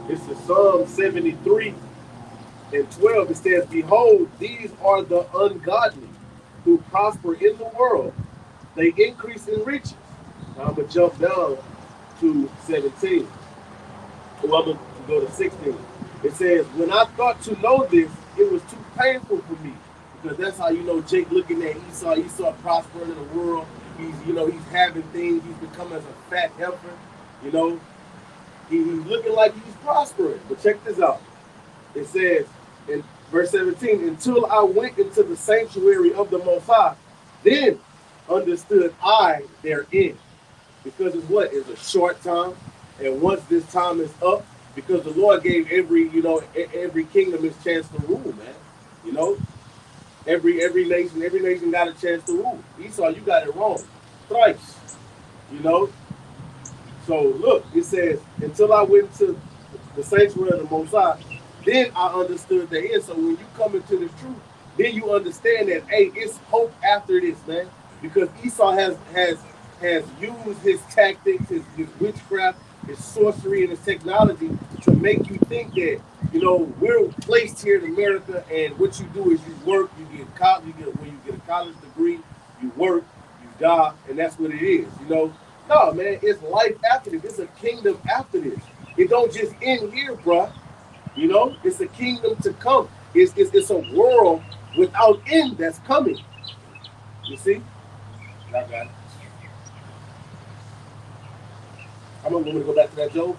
It's in Psalm 73 and 12. It says, "Behold, these are the ungodly who prosper in the world. They increase in riches." Now I'm going to jump down to 17. Well, I'm going to go to 16. It says, "When I thought to know this, it was too painful for me." Because that's how you know Jake looking at Esau. Esau prospering in the world. He's having things. He's becoming as a fat heifer. You know, he's looking like he's prospering. But check this out. It says in verse 17, "Until I went into the sanctuary of the Most High, then understood I therein." Because it's what? It's a short time. And once this time is up, because the Lord gave every kingdom its chance to rule, man. You know, every nation got a chance to rule. Esau, you got it wrong. Thrice. You know? So look, it says, "Until I went to the sanctuary of the Most High, then I understood the end." So when you come into this truth, then you understand that, hey, it's hope after this, man. Because Esau has used his tactics, his witchcraft, his sorcery, and his technology to make you think that, we're placed here in America, and what you do is you work, you get a college degree, you work, you die, and that's what it is. No, man, it's life after this. It's a kingdom after this. It don't just end here, bruh. It's a kingdom to come. It's a world without end that's coming. You see? I got it. I'm going to go back to that, Job.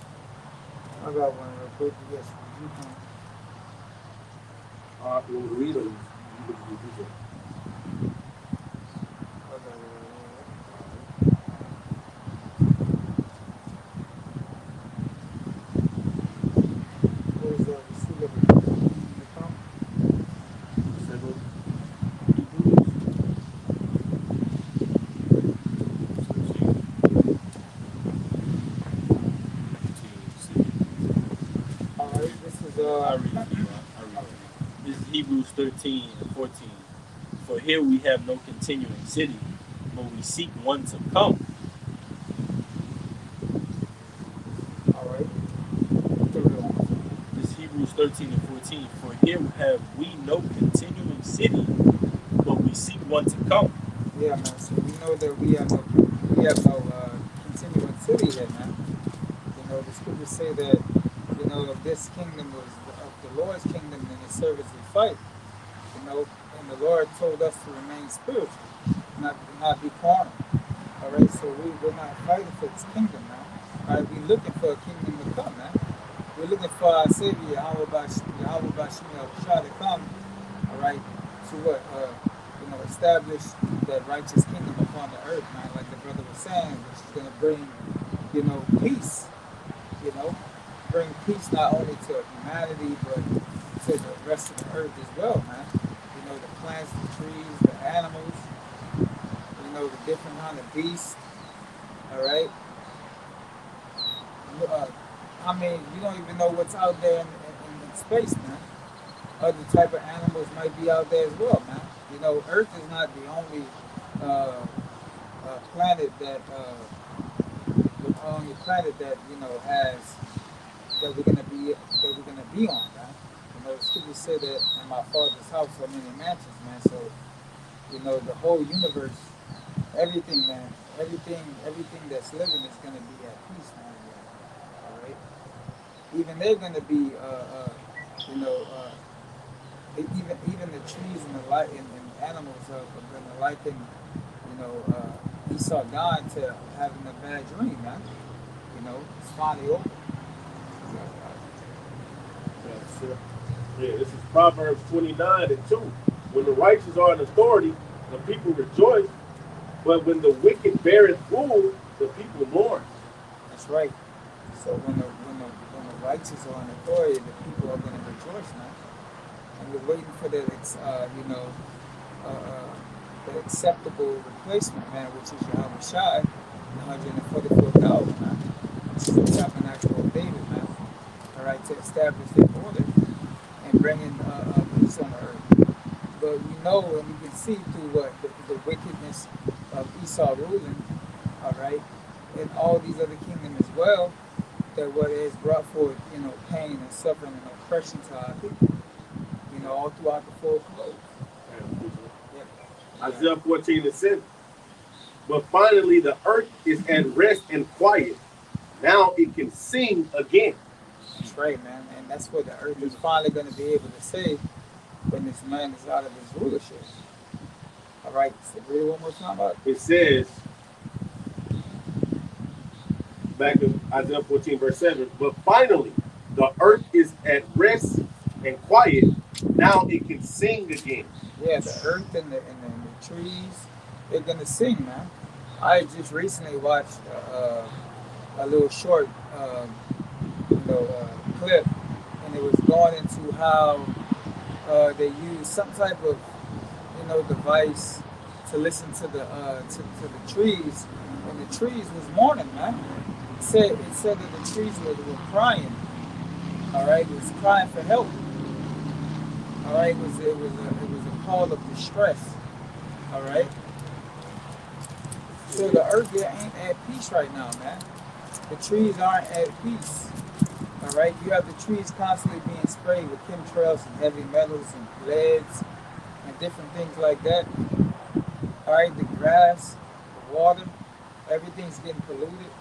I got one real quick. Yes, you can. All right, you want me to read or you I got it. What is that? You see the come? All right, this is I read it. This is Hebrews 13 and 14. "For here we have no continuing city, but we seek one to come." all right. The real one. This is Hebrews 13 and 14. "For here have we no continuing city, but we seek one to come." Yeah, man. So we know that we have no continuing city here, man. The scriptures say that this kingdom was of the Lord's kingdom, and His servants we fight. And the Lord told us to remain spiritual, not be carnal. All right, so we're not fighting for this kingdom now. All right, we're looking for a kingdom to come, man. We're looking for our Savior, Yahweh Bashim to come. All right, to what? Establish that righteous kingdom upon the earth, man. Like the brother was saying, which is going to bring, peace. Bring peace not only to humanity but to the rest of the earth as well, man. The plants, the trees, the animals, the different kind of beasts. All right. You don't even know what's out there in space, man. Other type of animals might be out there as well, man. Earth is not the only planet that has that we're gonna be on, man. The scriptures say that in my Father's house are many mansions, man. So the whole universe, everything, man, everything that's living is gonna be at peace, man. All right. Even they're gonna be, even the trees and the light and animals are gonna liken, Esau dying to having a bad dream, man. It's finally over. Yeah, sure. Yeah, this is Proverbs 29:2. When the righteous are in authority, the people rejoice. But when the wicked beareth rule, the people mourn. That's right. So when the righteous are in authority, the people are going to rejoice, man. And we're waiting for that, uh, uh, the acceptable replacement, man, which is Yahweh Shai, 144,000, man. This is the tabernacle of David, man. All right, to establish their order and bringing peace on earth. But we know and we can see through what the wickedness of Esau ruling, all right, and all these other kingdoms as well, that what has brought forth, pain and suffering and oppression to our people, all throughout the four globes. Yeah. Isaiah 14:7. But finally, the earth is at rest and quiet. Now it can sing again. That's right, man. And that's what the earth is finally going to be able to say when this man is out of his rulership. All right, so read it one more time about it. It says, back in Isaiah 14:7, but finally, the earth is at rest and quiet. Now it can sing again. Yeah, the earth and the trees, they're going to sing, man. I just recently watched a little short, clip, and it was going into how they use some type of, device to listen to the trees, and the trees was mourning, man. It said that the trees were crying. All right, it was crying for help. All right, it was a call of distress. All right. So the earth there ain't at peace right now, man. The trees aren't at peace. All right, you have the trees constantly being sprayed with chemtrails and heavy metals and leads and different things like that. All right, the grass, the water, everything's getting polluted.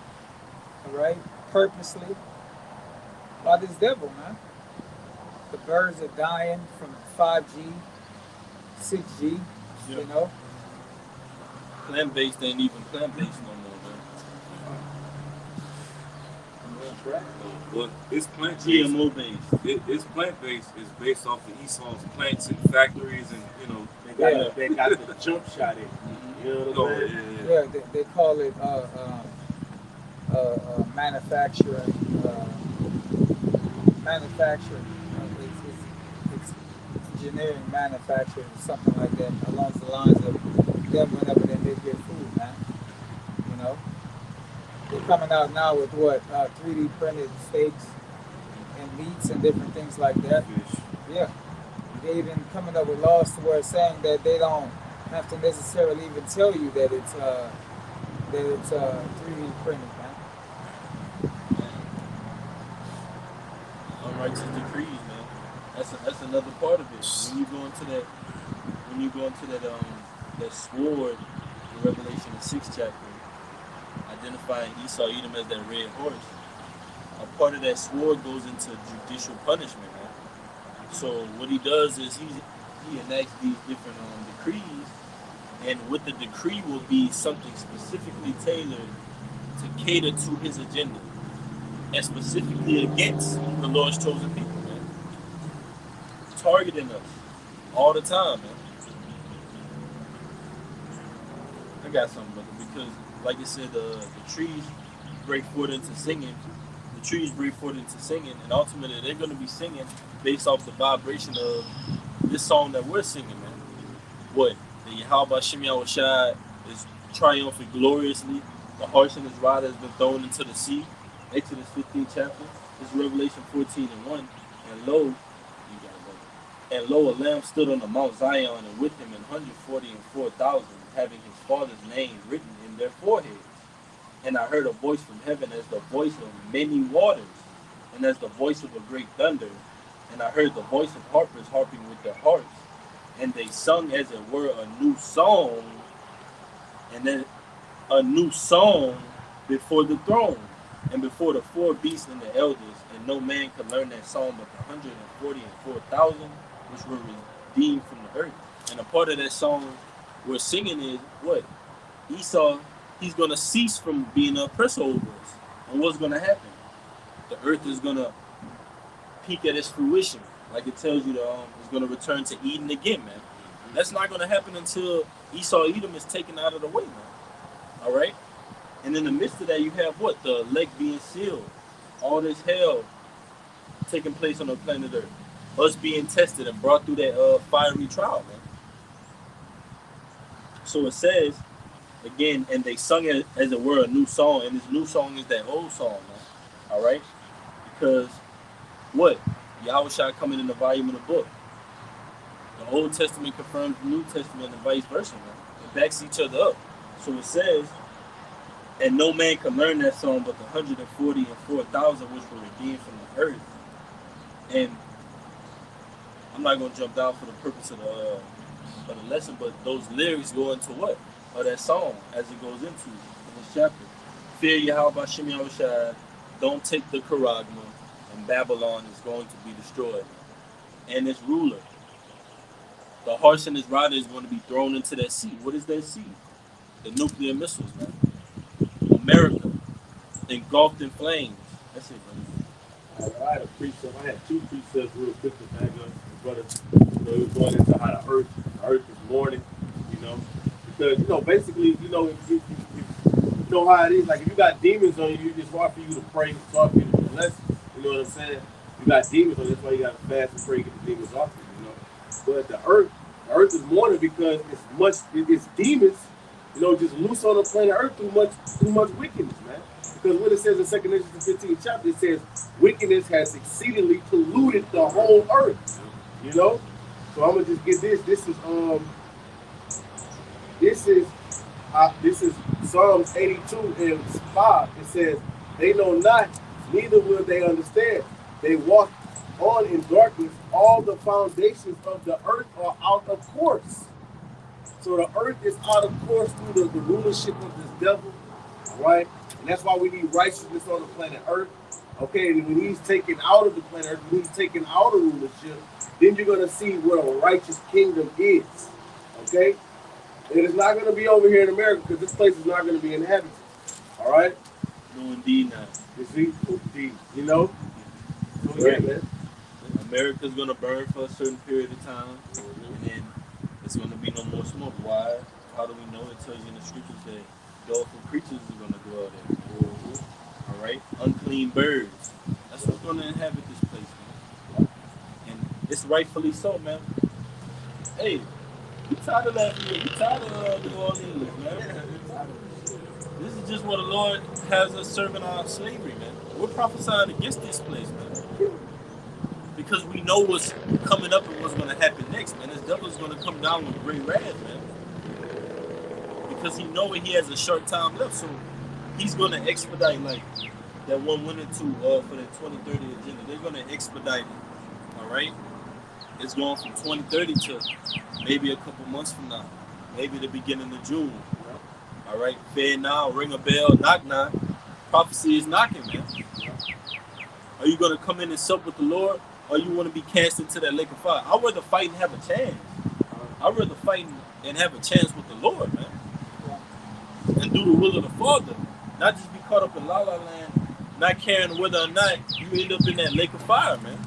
All right, purposely by this devil, man. The birds are dying from 5G, 6G, Yeah. Plant-based ain't even plant-based no more, man. Well, it's plant-based. GMO-based. It's plant-based. It's based off of Esau's plants and factories, and They got the jump shot in. You know what I'm saying? Yeah, they call it manufacturing. It's generic manufacturing, something like that, along the lines of them whenever they make their food, man. They're coming out now with 3D printed steaks and meats and different things like that. Fish. Yeah. They even coming up with laws to where it's saying that they don't have to necessarily even tell you that it's 3D printed, man. Unrighteous decrees, man. That's another part of it. When you go into that sword in Revelation the 6th chapter, identifying Esau, Edom as that red horse. A part of that sword goes into judicial punishment, man. So what he does is he enacts these different decrees, and with the decree will be something specifically tailored to cater to his agenda, and specifically against the Lord's chosen people, man. Targeting us all the time, man. I got something, brother, because like you said, the trees break forth into singing. The trees break forth into singing, and ultimately they're going to be singing based off the vibration of this song that we're singing, man. What? The Yahweh Shem Yahushai is triumphing gloriously. The horse and his rider has been thrown into the sea. Exodus 15th chapter. This is Revelation 14:1. And lo, a lamb stood on the Mount Zion, and with him 144,000, having his father's name written in their foreheads. And I heard a voice from heaven as the voice of many waters, and as the voice of a great thunder. And I heard the voice of harpers harping with their harps, and they sung as it were a new song, and then a new song before the throne, and before the four beasts and the elders. And no man could learn that song but the 144,000 which were redeemed from the earth. And a part of that song we're singing is what? Esau, he's going to cease from being an oppressor over us. And what's going to happen? The earth is going to peak at its fruition. like it tells you, is going to return to Eden again, man. That's not going to happen until Esau Edom is taken out of the way, man. All right? And in the midst of that, you have what? The elect being sealed. All this hell taking place on the planet Earth. Us being tested and brought through that fiery trial, man. So it says, again, and they sung it as it were a new song, and this new song is that old song, man. All right? Because what? Yahushua coming in the volume of the book. The Old Testament confirms the New Testament and vice versa, man. It backs each other up. So it says, and no man can learn that song but the 144,000 which were redeemed from the earth. And I'm not going to jump down for the purpose of the lesson, but those lyrics go into what? Or that song as it goes into in this chapter. Fear Yahweh B'Shem Yahushua, don't take the charagma, and Babylon is going to be destroyed. And its ruler, the horse and his rider is going to be thrown into that sea. What is that sea? The nuclear missiles, man. America, engulfed in flames. That's it, man. I had a precept. I had two precepts real quick to back up, brother. It was going into how the earth is mourning, because basically, if you know how it is. Like if you got demons on you, it's hard for you to pray, it's hard for you to bless. You know what I'm saying? You got demons on you, that's why you got to fast and pray, get the demons off you. But the earth is mourning because it's demons. Just loose on the planet Earth too much wickedness, man. Because what it says in 2 Corinthians 15th chapter, it says wickedness has exceedingly polluted the whole earth. So I'm gonna just get this. This is Psalms 82 and 5. It says, "They know not, neither will they understand. They walk on in darkness. All the foundations of the earth are out of course." So the earth is out of course through the rulership of this devil, right? And that's why we need righteousness on the planet Earth. Okay, and when he's taken out of the planet Earth, when he's taken out of rulership, then you're going to see what a righteous kingdom is. Okay? It is not going to be over here in America because this place is not going to be inhabited. All right? No, indeed not. You see? Indeed. So, yeah, man. America's going to burn for a certain period of time, and then it's going to be no more smoke. Why? How do we know? It tells you in the scriptures that dolphin creatures are going to dwell there. All right? Unclean birds. That's what's going to inhabit this place, man. And it's rightfully so, man. Hey, you tired of that? You tired of New Orleans, man? This is just what the Lord has us serving our slavery, man. We're prophesying against this place, man. Because we know what's coming up and what's going to happen next, man. This devil's going to come down with great wrath, man. Because he knows he has a short time left, so he's going to expedite, like that one went into for the 2030 agenda. They're going to expedite it, all right? It's going from 2030 to maybe a couple months from now, maybe the beginning of June, all right? Fair now, ring a bell, knock, knock. Prophecy is knocking, man. Are you going to come in and sup with the Lord? Or you want to be cast into that lake of fire? I'd rather fight and have a chance. I'd rather fight and have a chance with the Lord, man. And do the will of the Father. Not just be caught up in la la land, not caring whether or not you end up in that lake of fire, man.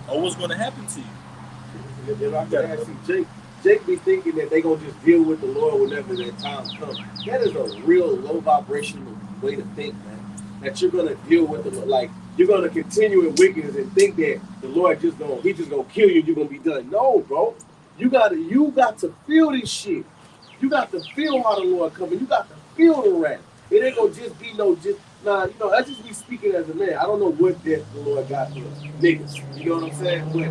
Or what's going to happen to you. If I could ask you, Jake be thinking that they're going to just deal with the Lord whenever that time comes. That is a real low vibrational way to think, man. That you're going to deal with the Lord. Like, you're going to continue in wickedness and think that the Lord he's just going to kill you and you're going to be done. No, bro. You got to feel this shit. You got to feel how the Lord coming. You got to feel the wrath. It ain't going to just be that's just me speaking as a man. I don't know what that the Lord got for niggas. You know what I'm saying? But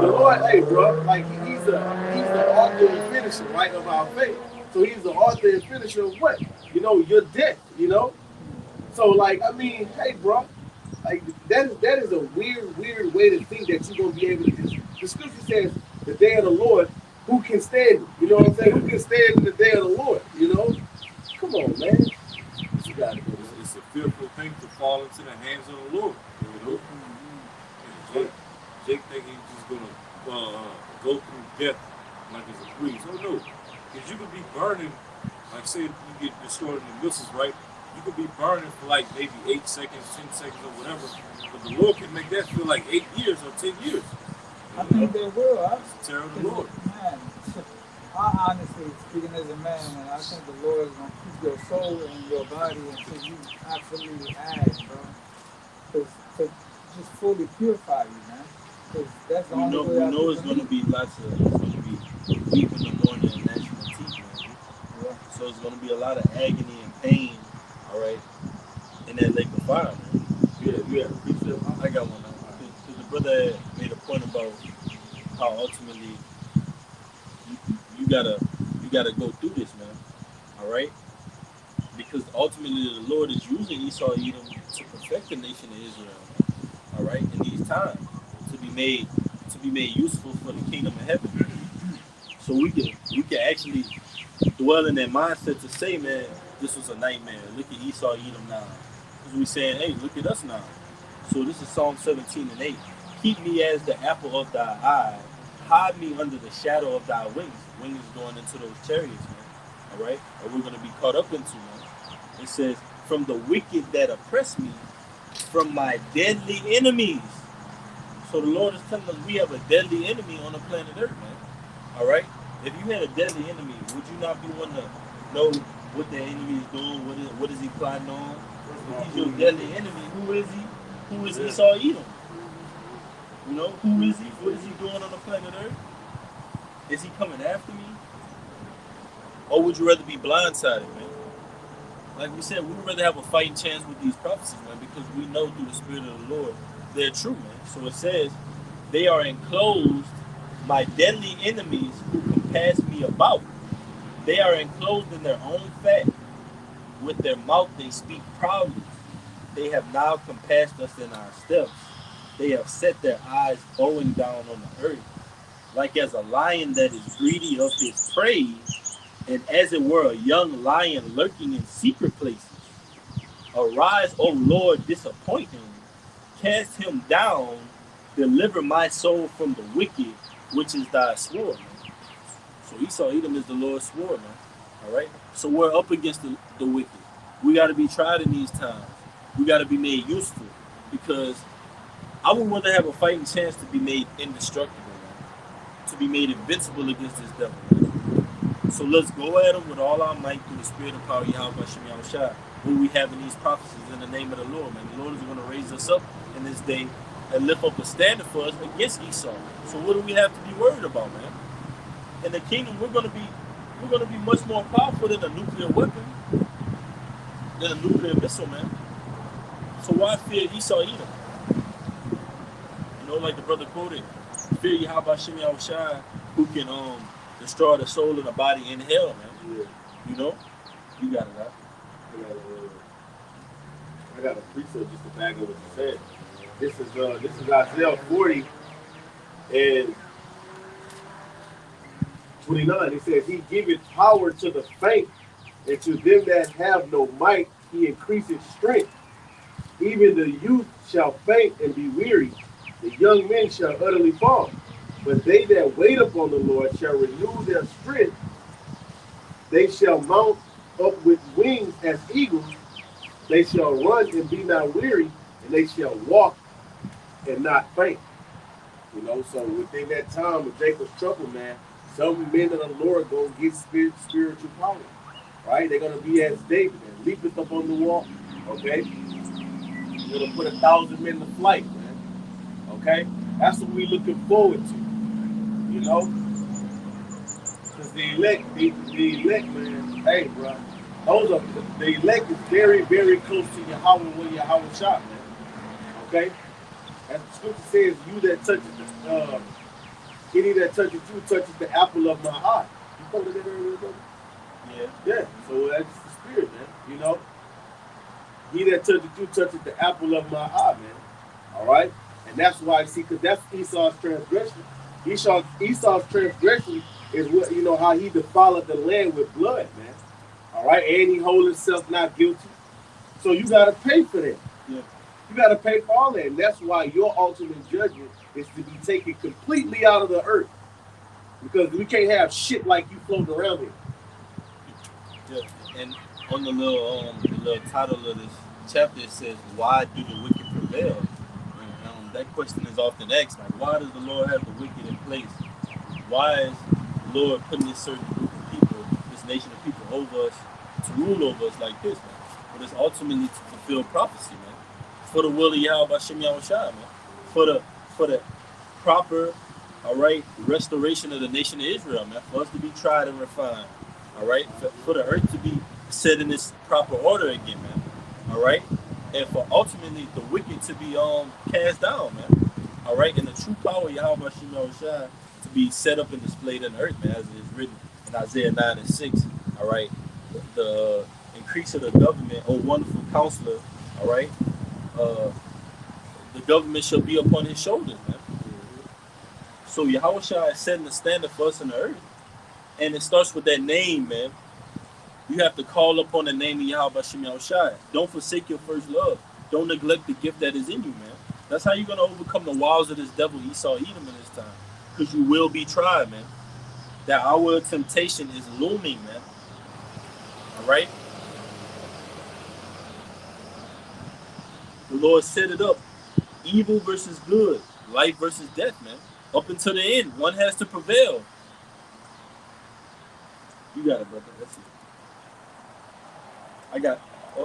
the Lord, hey, bro, like he's the author and finisher, right, of our faith. So he's the author and finisher of what? Your death, So, like, I mean, hey, bro, like, that is a weird way to think that you're going to be able to just, the scripture says, the day of the Lord, who can stand it? You know what I'm saying? Who can stand in the day of the Lord, Come on, man. You got it. It's a fearful thing to fall into the hands of the Lord, Jake think he's just going to go through death like it's a breeze. Oh, no. Because you could be burning, like say you get destroyed in the missiles, right? You could be burning for like maybe 8 seconds, 10 seconds, or whatever, but the Lord can make that feel like 8 years or 10 years. I think they will. It's the terror of the Lord. Man, I honestly, speaking as a man, and I think the Lord is going to keep your soul in your body until you absolutely add, bro. To just fully purify you, man. Because that's the We only know, way we know it's going to be lots of, it's going to be weep in the morning and gnashing of teeth, man. Yeah. So it's going to be a lot of agony and pain, all right, in that lake of fire, man. You have a precept? I got one. Because the brother made a point about how ultimately you gotta go through this, man. All right, because ultimately the Lord is using Esau Edom to perfect the nation of Israel, man. All right, in these times to be made useful for the kingdom of heaven. So we can actually dwell in that mindset to say, man, this was a nightmare. Look at Esau Edom now. Because we saying, hey, look at us now. So this is Psalm 17:8. Keep me as the apple of thy eye. Hide me under the shadow of thy wings. Wings going into those chariots, man. All right? Or we're going to be caught up into, man. It says, from the wicked that oppress me, from my deadly enemies. So the Lord is telling us we have a deadly enemy on the planet Earth, man. All right? If you had a deadly enemy, would you not be one to know what the enemy is doing? What is he plotting on? If he's your deadly enemy, who is he? Who is Esau Edom? You know, who is he? What is he doing on the planet Earth? Is he coming after me? Or would you rather be blindsided, man? Like we said, we would rather have a fighting chance with these prophecies, man, because we know through the Spirit of the Lord they're true, man. So it says, they are enclosed, my deadly enemies who compass me about. They are enclosed in their own fat. With their mouth they speak proudly. They have now compassed us in our steps. They have set their eyes bowing down on the earth, like as a lion that is greedy of his prey, and as it were a young lion lurking in secret places. Arise, O Lord, disappoint him. Cast him down. Deliver my soul from the wicked, which is thy sword, man. So Esau Edom is the Lord's sword, man. All right? So we're up against the wicked. We got to be tried in these times. We got to be made useful, because I would rather have a fighting chance to be made indestructible, man. To be made invincible against this devil, man. So let's go at him with all our might through the Spirit and power of Yahweh Shem Yahushua, who we have in these prophecies in the name of the Lord, man. The Lord is going to raise us up in this day and lift up a standard for us against Esau. So what do we have to be worried about, man? In the kingdom, we're going to be much more powerful than a nuclear weapon, than a nuclear missile, man. So why fear Esau Edom? You know, like the brother quoted, fear Yahweh Shem Yahushua, who can destroy the soul and the body in hell, man. Yeah. You know? You got it, huh? I got a precept just to back up what you said. This is Isaiah 40 and 29. It says, he giveth power to the faint, and to them that have no might he increaseth strength. Even the youth shall faint and be weary, the young men shall utterly fall. But they that wait upon the Lord shall renew their strength. They shall mount up with wings as eagles. They shall run and be not weary, and they shall walk and not faint. You know, so within that time of Jacob's trouble, man, some men of the Lord gonna get spiritual power. Right? They're gonna be as David and leapeth up on the wall. Okay? You're gonna put 1,000 men to flight, man. Okay? That's what we're looking forward to. You know? Because the elect, man, hey, bro, the elect is very, very close to Yahweh when Yahweh shot, man. Okay? As the scripture says, you that touches any that touches you touches the apple of my eye. You quoted that earlier, brother? Yeah. So that's the spirit, man. You know? He that touches you touches the apple of my eye, man. All right? And that's why, see, because that's Esau's transgression. Esau's transgression is what, you know, how he defiled the land with blood, man. All right? And he hold himself not guilty. So you got to pay for that. Yeah. You got to pay for all that. And that's why your ultimate judgment is to be taken completely out of the earth. Because we can't have shit like you floating around here. Yeah. And on the little title of this chapter, it says, "Why do the wicked prevail?" And, that question is often asked, like, why does the Lord have the wicked in place? Why is the Lord putting this certain group of people, this nation of people, over us to rule over us like this, man? But it's ultimately to fulfill prophecy, man. For the will of Yahweh Shem Yahushua, man. For the proper, all right, restoration of the nation of Israel, man. For us to be tried and refined, all right. For the earth to be set in its proper order again, man. All right. And for ultimately the wicked to be cast down, man. All right. And the true power of Yahweh Shem Yahushua to be set up and displayed on the earth, man, as it is written in Isaiah 9 and 6. All right. The increase of the government, oh wonderful counselor, all right. The government shall be upon his shoulders, man. So Yahushua is setting the standard for us in the earth. And it starts with that name, man. You have to call upon the name of Yahweh Shem Yahushua. Don't forsake your first love. Don't neglect the gift that is in you, man. That's how you're going to overcome the wiles of this devil, Esau, Edom, in this time. Because you will be tried, man. That hour of temptation is looming, man. All right? The Lord set it up. Evil versus good. Life versus death, man. Up until the end. One has to prevail. You got it, brother. That's it. I got,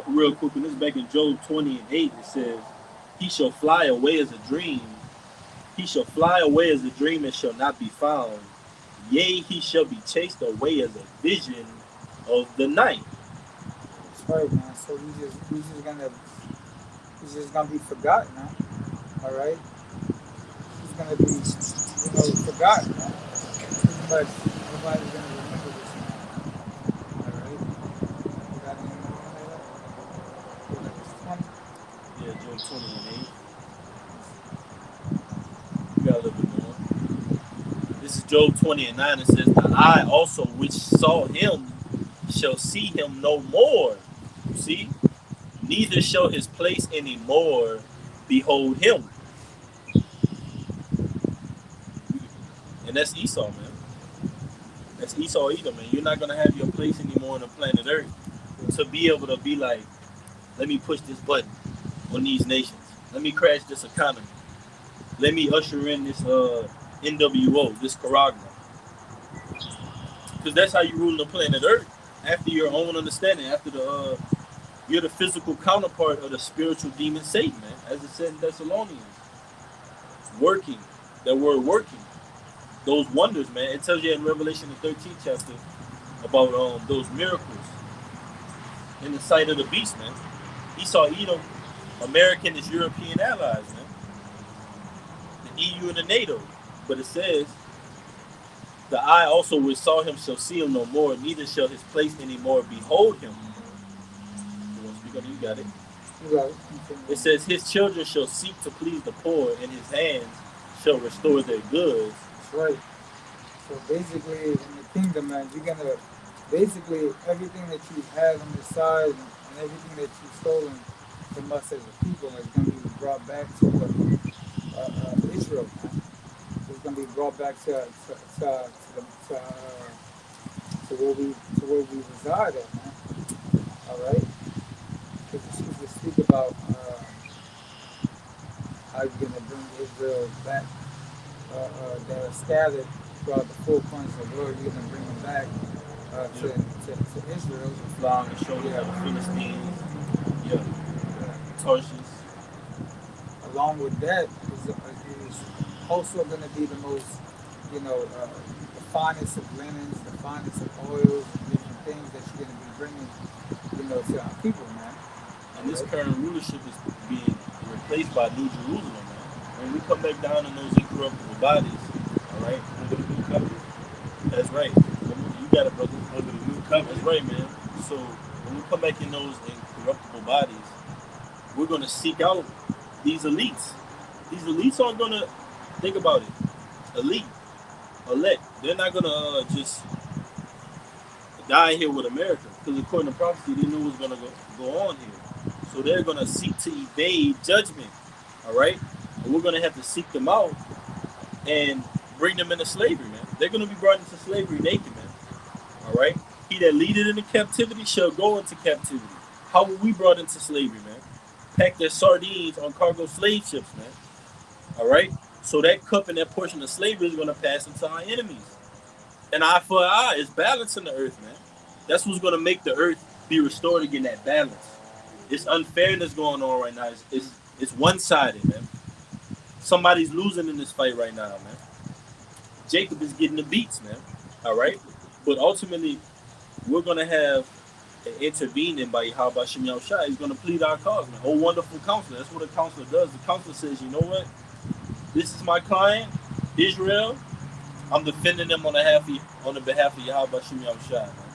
real quick, when this is back in Job 20 and 8, it says, he shall fly away as a dream. He shall fly away as a dream and shall not be found. Yea, he shall be chased away as a vision of the night. That's right, man. So he's just gonna be forgotten, man. All right. He's gonna be, forgotten, man. But nobody's gonna remember this man. All right. You got any more on that? Yeah, Job 20 and 8. You got a little bit more. This is Job 20 and 9. It says, the eye also which saw him shall see him no more. You see? Neither shall his place any more behold him. And that's Esau, man. That's Esau Edom, man. You're not going to have your place anymore on the planet Earth to be able to be like, let me push this button on these nations. Let me crash this economy. Let me usher in this NWO, this Caragna. Because that's how you rule the planet Earth. After your own understanding, after you're the physical counterpart of the spiritual demon Satan, man. As it said in Thessalonians. Working. That word working. Those wonders, man. It tells you in Revelation the 13th chapter about those miracles in the sight of the beast, man. Esau, Edom, American and European allies, man. The EU and the NATO. But it says, the eye also which saw him shall see him no more, neither shall his place any more behold him. You got it. You got it. It says, his children shall seek to please the poor, and his hands shall restore their goods. That's right. So basically, in the kingdom, man, you're gonna basically everything that you had on the side and everything that you've stolen from us as a people is gonna be brought back to Israel, man. It's gonna be brought back to where we reside at, man. All right. Because we speak about how you're gonna bring Israel back. That are scattered throughout the four corners of the world. You're gonna bring them back to Israel. Long and shoulder, the Philistines, Tarshish. Along with that is also going to be the most, the finest of linens, the finest of oils, and different things that you're going to be bringing, to our people, man. And this current rulership is being replaced by New Jerusalem, man. When we come back down in those incorruptible bodies, all right, under the new covenant. That's right. You got it, brother. Under the new covenant. That's right, man. So when we come back in those incorruptible bodies, we're going to seek out these elites. These elites aren't going to, think about it, elect. They're not going to just die here with America. Because according to prophecy, they knew what was going to go on here. So they're going to seek to evade judgment. All right? And we're going to have to seek them out and bring them into slavery, man. They're going to be brought into slavery naked, man. All right? He he that leadeth into captivity shall go into captivity. How were we brought into slavery, man? Packed as sardines on cargo slave ships, man. All right? So that cup and that portion of slavery is going to pass into our enemies. And eye for eye is balance in the earth, man. That's what's going to make the earth be restored again, that balance. It's unfairness going on right now. It's one-sided, man. Somebody's losing in this fight right now, man. Jacob is getting the beats, man. All right? But ultimately, we're going to have an intervening by Yahweh Shem Yahushua. He's going to plead our cause, man. Oh, wonderful counselor. That's what a counselor does. The counselor says, you know what? This is my client, Israel. I'm defending them on the behalf of Yahweh Shem Yahushua, man.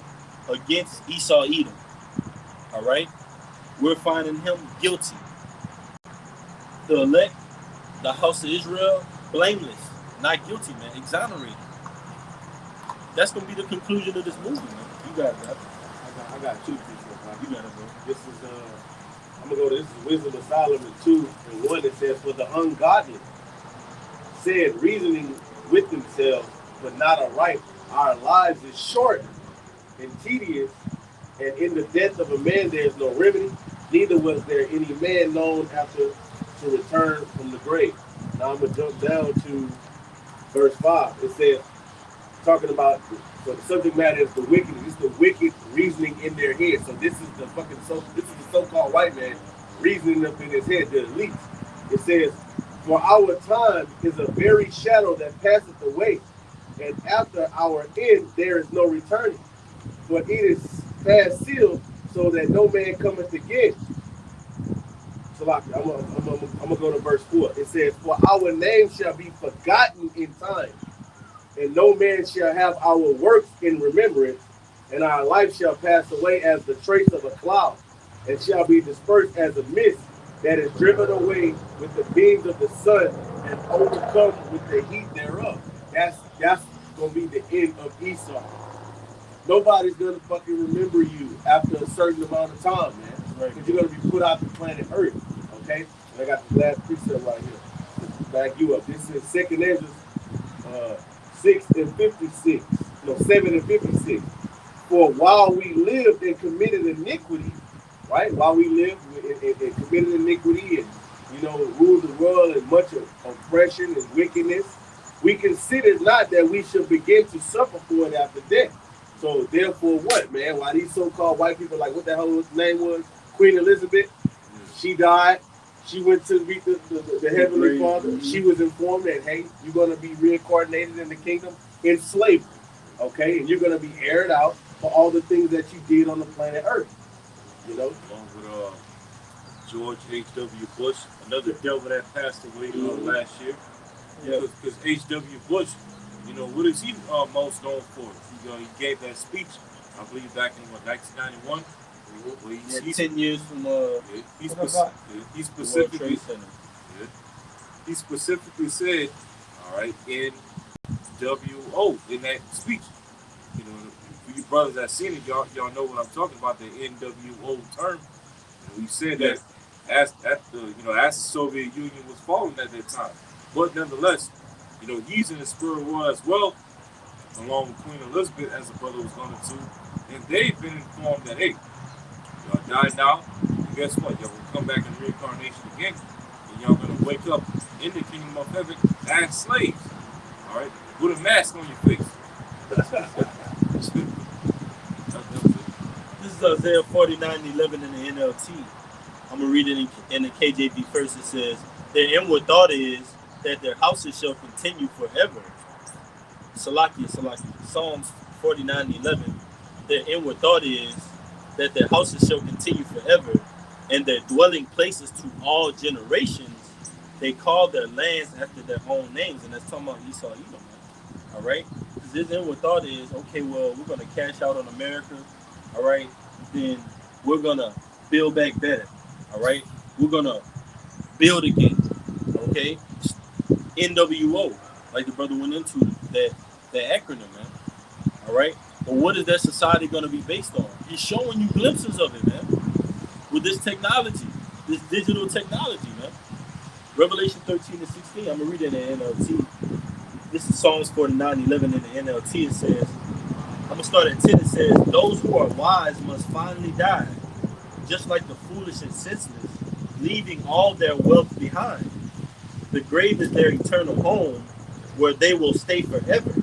Against Esau Edom. All right? We're finding him guilty. The elect, the house of Israel, blameless. Not guilty, man. Exonerated. That's going to be the conclusion of this movie, man. You got it, bro. I got two pieces. You got it, bro. This is I'm gonna go to this is Wisdom of Solomon 2:1. It says, "For the ungodly said, reasoning with themselves, but not aright, our lives is short and tedious, and in the death of a man there is no remedy, neither was there any man known after to return from the grave." Now I'm gonna jump down to verse 5. It says, talking about the subject matter is the wicked. It's the wicked reasoning in their head. So this is the so-called white man reasoning up in his head, the elite. It says, "For our time is a very shadow that passeth away, and after our end there is no returning. For it is past sealed, so that no man cometh again." So I'm gonna go to verse 4. It says, "For our name shall be forgotten in time, and no man shall have our works in remembrance, and our life shall pass away as the trace of a cloud, and shall be dispersed as a mist that is driven away with the beams of the sun and overcome with the heat thereof." That's gonna be the end of Esau. Nobody's gonna fucking remember you after a certain amount of time, man. Right. Because you're gonna be put out the planet Earth. Okay? And I got the last precept right here to back you up. This is 2nd Ezra 7 and 56. "For while we lived and committed iniquity," right? While we lived and committed iniquity and, ruled the world in much of oppression and wickedness, we considered not that we should begin to suffer for it after death. So therefore what, man? Why these so-called white people, like what the hell his name was? Queen Elizabeth, she died. She went to meet the Heavenly Father. She was informed that, hey, you're going to be reincarnated in the kingdom in slavery, okay? And you're going to be aired out for all the things that you did on the planet Earth, Along with George H.W. Bush, another devil that passed away last year. Yeah. Because H.W. Bush, what is he most known for? He gave that speech, I believe, back in 1991. Well, he's 10 years from he specifically said, all right, NWO in that speech. For you brothers that seen it, y'all know what I'm talking about, the NWO term. And we said that as the Soviet Union was falling at that time. But nonetheless, he's in the spirit world as well, along with Queen Elizabeth, as the brother was going to. And they've been informed that, hey, y'all die now, and guess what? Y'all will come back in reincarnation again, and y'all gonna wake up in the kingdom of heaven as slaves. All right, with a mask on your face. This is Isaiah 49:11 in the NLT. I'm gonna read it in the KJV first. It says, "Their inward thought is that their houses shall continue forever." Salakia. Psalms 49:11. Their inward thought is that their houses shall continue forever, and their dwelling places to all generations. They call their lands after their own names, and that's talking about Esau Edom, man. All right? Because this inward thought is, okay, well, we're going to cash out on America, all right? Then we're going to build back better, all right? We're going to build again, okay? NWO, like the brother went into, that acronym, man, all right? But what is that society going to be based on? He's showing you glimpses of it, man. With this technology, this digital technology, man. Revelation 13 and 16. I'm going to read it in the NLT. This is Psalms 49:11 in the NLT. It says, I'm gonna start at 10. It says, "Those who are wise must finally die, just like the foolish and senseless, leaving all their wealth behind. The grave is their eternal home, where they will stay forever.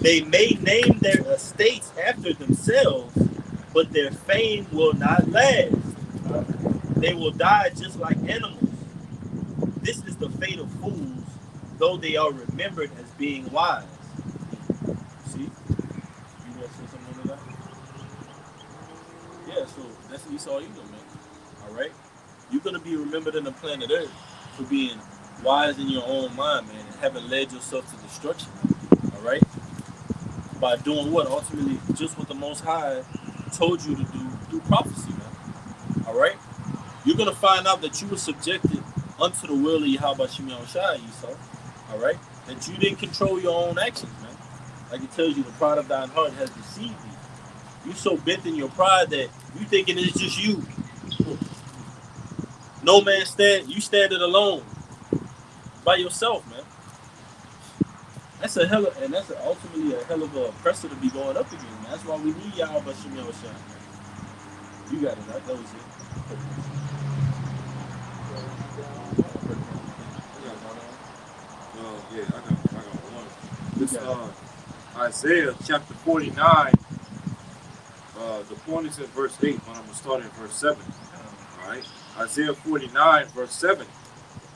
They may name their estates after themselves, but their fame will not last. They will die just like animals. This is the fate of fools, though they are remembered as being wise." See? You want to say something on that? Yeah, so that's Esau Edom, man. All right? You're going to be remembered in the planet Earth for being wise in your own mind, man, and having led yourself to destruction. All right? By doing what? Ultimately, just what the Most High told you to do through prophecy, man. All right? You're going to find out that you were subjected unto the will of Yahweh Shem Yahushua, Esau. All right? That you didn't control your own actions, man. Like it tells you, the pride of thine heart has deceived thee. You so bent in your pride that you thinking it's just you. No man you standing alone by yourself, man. That's ultimately a hell of a oppressor to be going up against, man. That's why we need Yahweh Shem Yahushua, man. You got it, right? That was it. Yeah, I got one. This Isaiah chapter 49. The point is in verse 8, but I'm going to start at verse 7. All right. Isaiah 49, verse 7.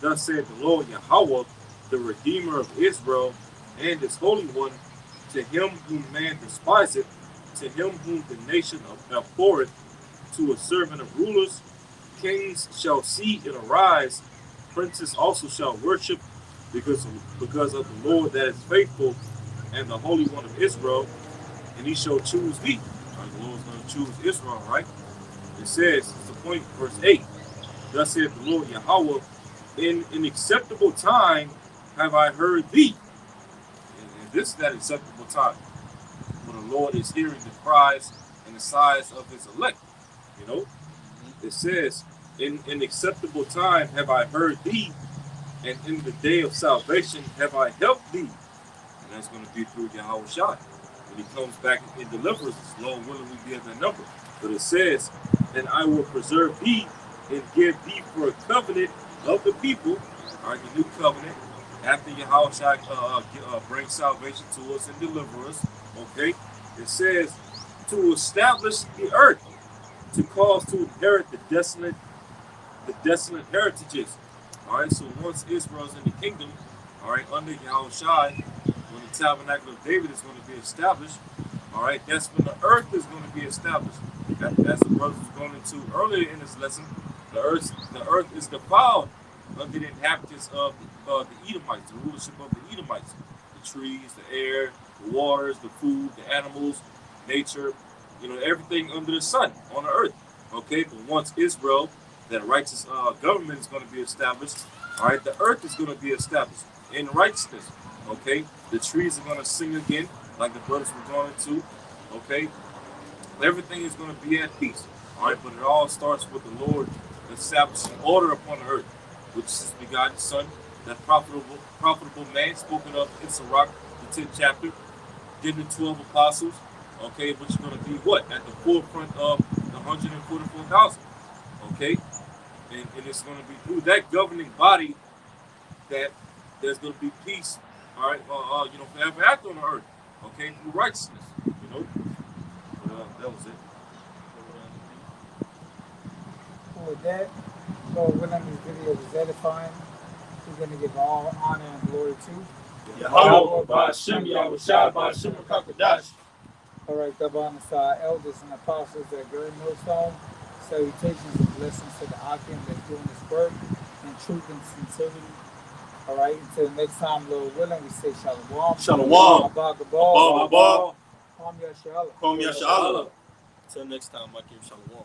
Thus said the Lord Yahweh, the Redeemer of Israel, and his Holy One, to him whom man despiseth, to him whom the nation abhorreth, to a servant of rulers, kings shall see and arise, princes also shall worship, because of the Lord that is faithful, and the Holy One of Israel, and he shall choose thee. Right, the Lord's going to choose Israel, right? It says, it's the point, verse 8. Thus saith the Lord Yahweh, in an acceptable time have I heard thee. And this is that acceptable time, when the Lord is hearing the cries and the sighs of his elect. You know, it says, in an acceptable time have I heard thee, and in the day of salvation have I helped thee. And that's going to be through Yahweh Shai. When he comes back and delivers us, Lord willing, we be at that number. But it says, and I will preserve thee and give thee for a covenant of the people, all right, the new covenant, after Yahweh Shai brings salvation to us and deliver us, okay? It says, to establish the earth, to cause to inherit the desolate heritages. All right, so once Israel's in the kingdom, all right, under Yahweh Shai, when the tabernacle of David is going to be established, all right, that's when the earth is going to be established. That's the brother was going into earlier in this lesson. The earth is defiled under the inhabitants of the Edomites, the rulership of the Edomites. The trees, the air, the waters, the food, the animals, nature, you know, everything under the sun on the earth. Okay, but once Israel, that righteous government is going to be established, all right, the earth is going to be established in righteousness. Okay, the trees are going to sing again, like the brothers were going into. Okay, everything is going to be at peace. All right, but it all starts with the Lord establishing order upon the earth, which is his begotten Son, that profitable man spoken of in Sirach, the 10th chapter, given the 12 apostles. Okay, which is going to be what? At the forefront of the 144,000. Okay, and it's going to be through that governing body that there's going to be peace. All right, you know, forever after on the earth. Okay, through righteousness. You know, but, that was it. With that, so when this video was edifying, we're going to give all honor and glory to Yahweh, Ba'ashem, Yahushua, Ba'ashem, Kakadash. all right, Gaban Asai, elders and apostles at Great Millstone. Salutations and blessings to the Akim that's doing this work in truth and sincerity. All right, until next time, Lord willing, we say Shalom. Shalom. Abba. Kwam Yashala. Until next time, Akim Shalom.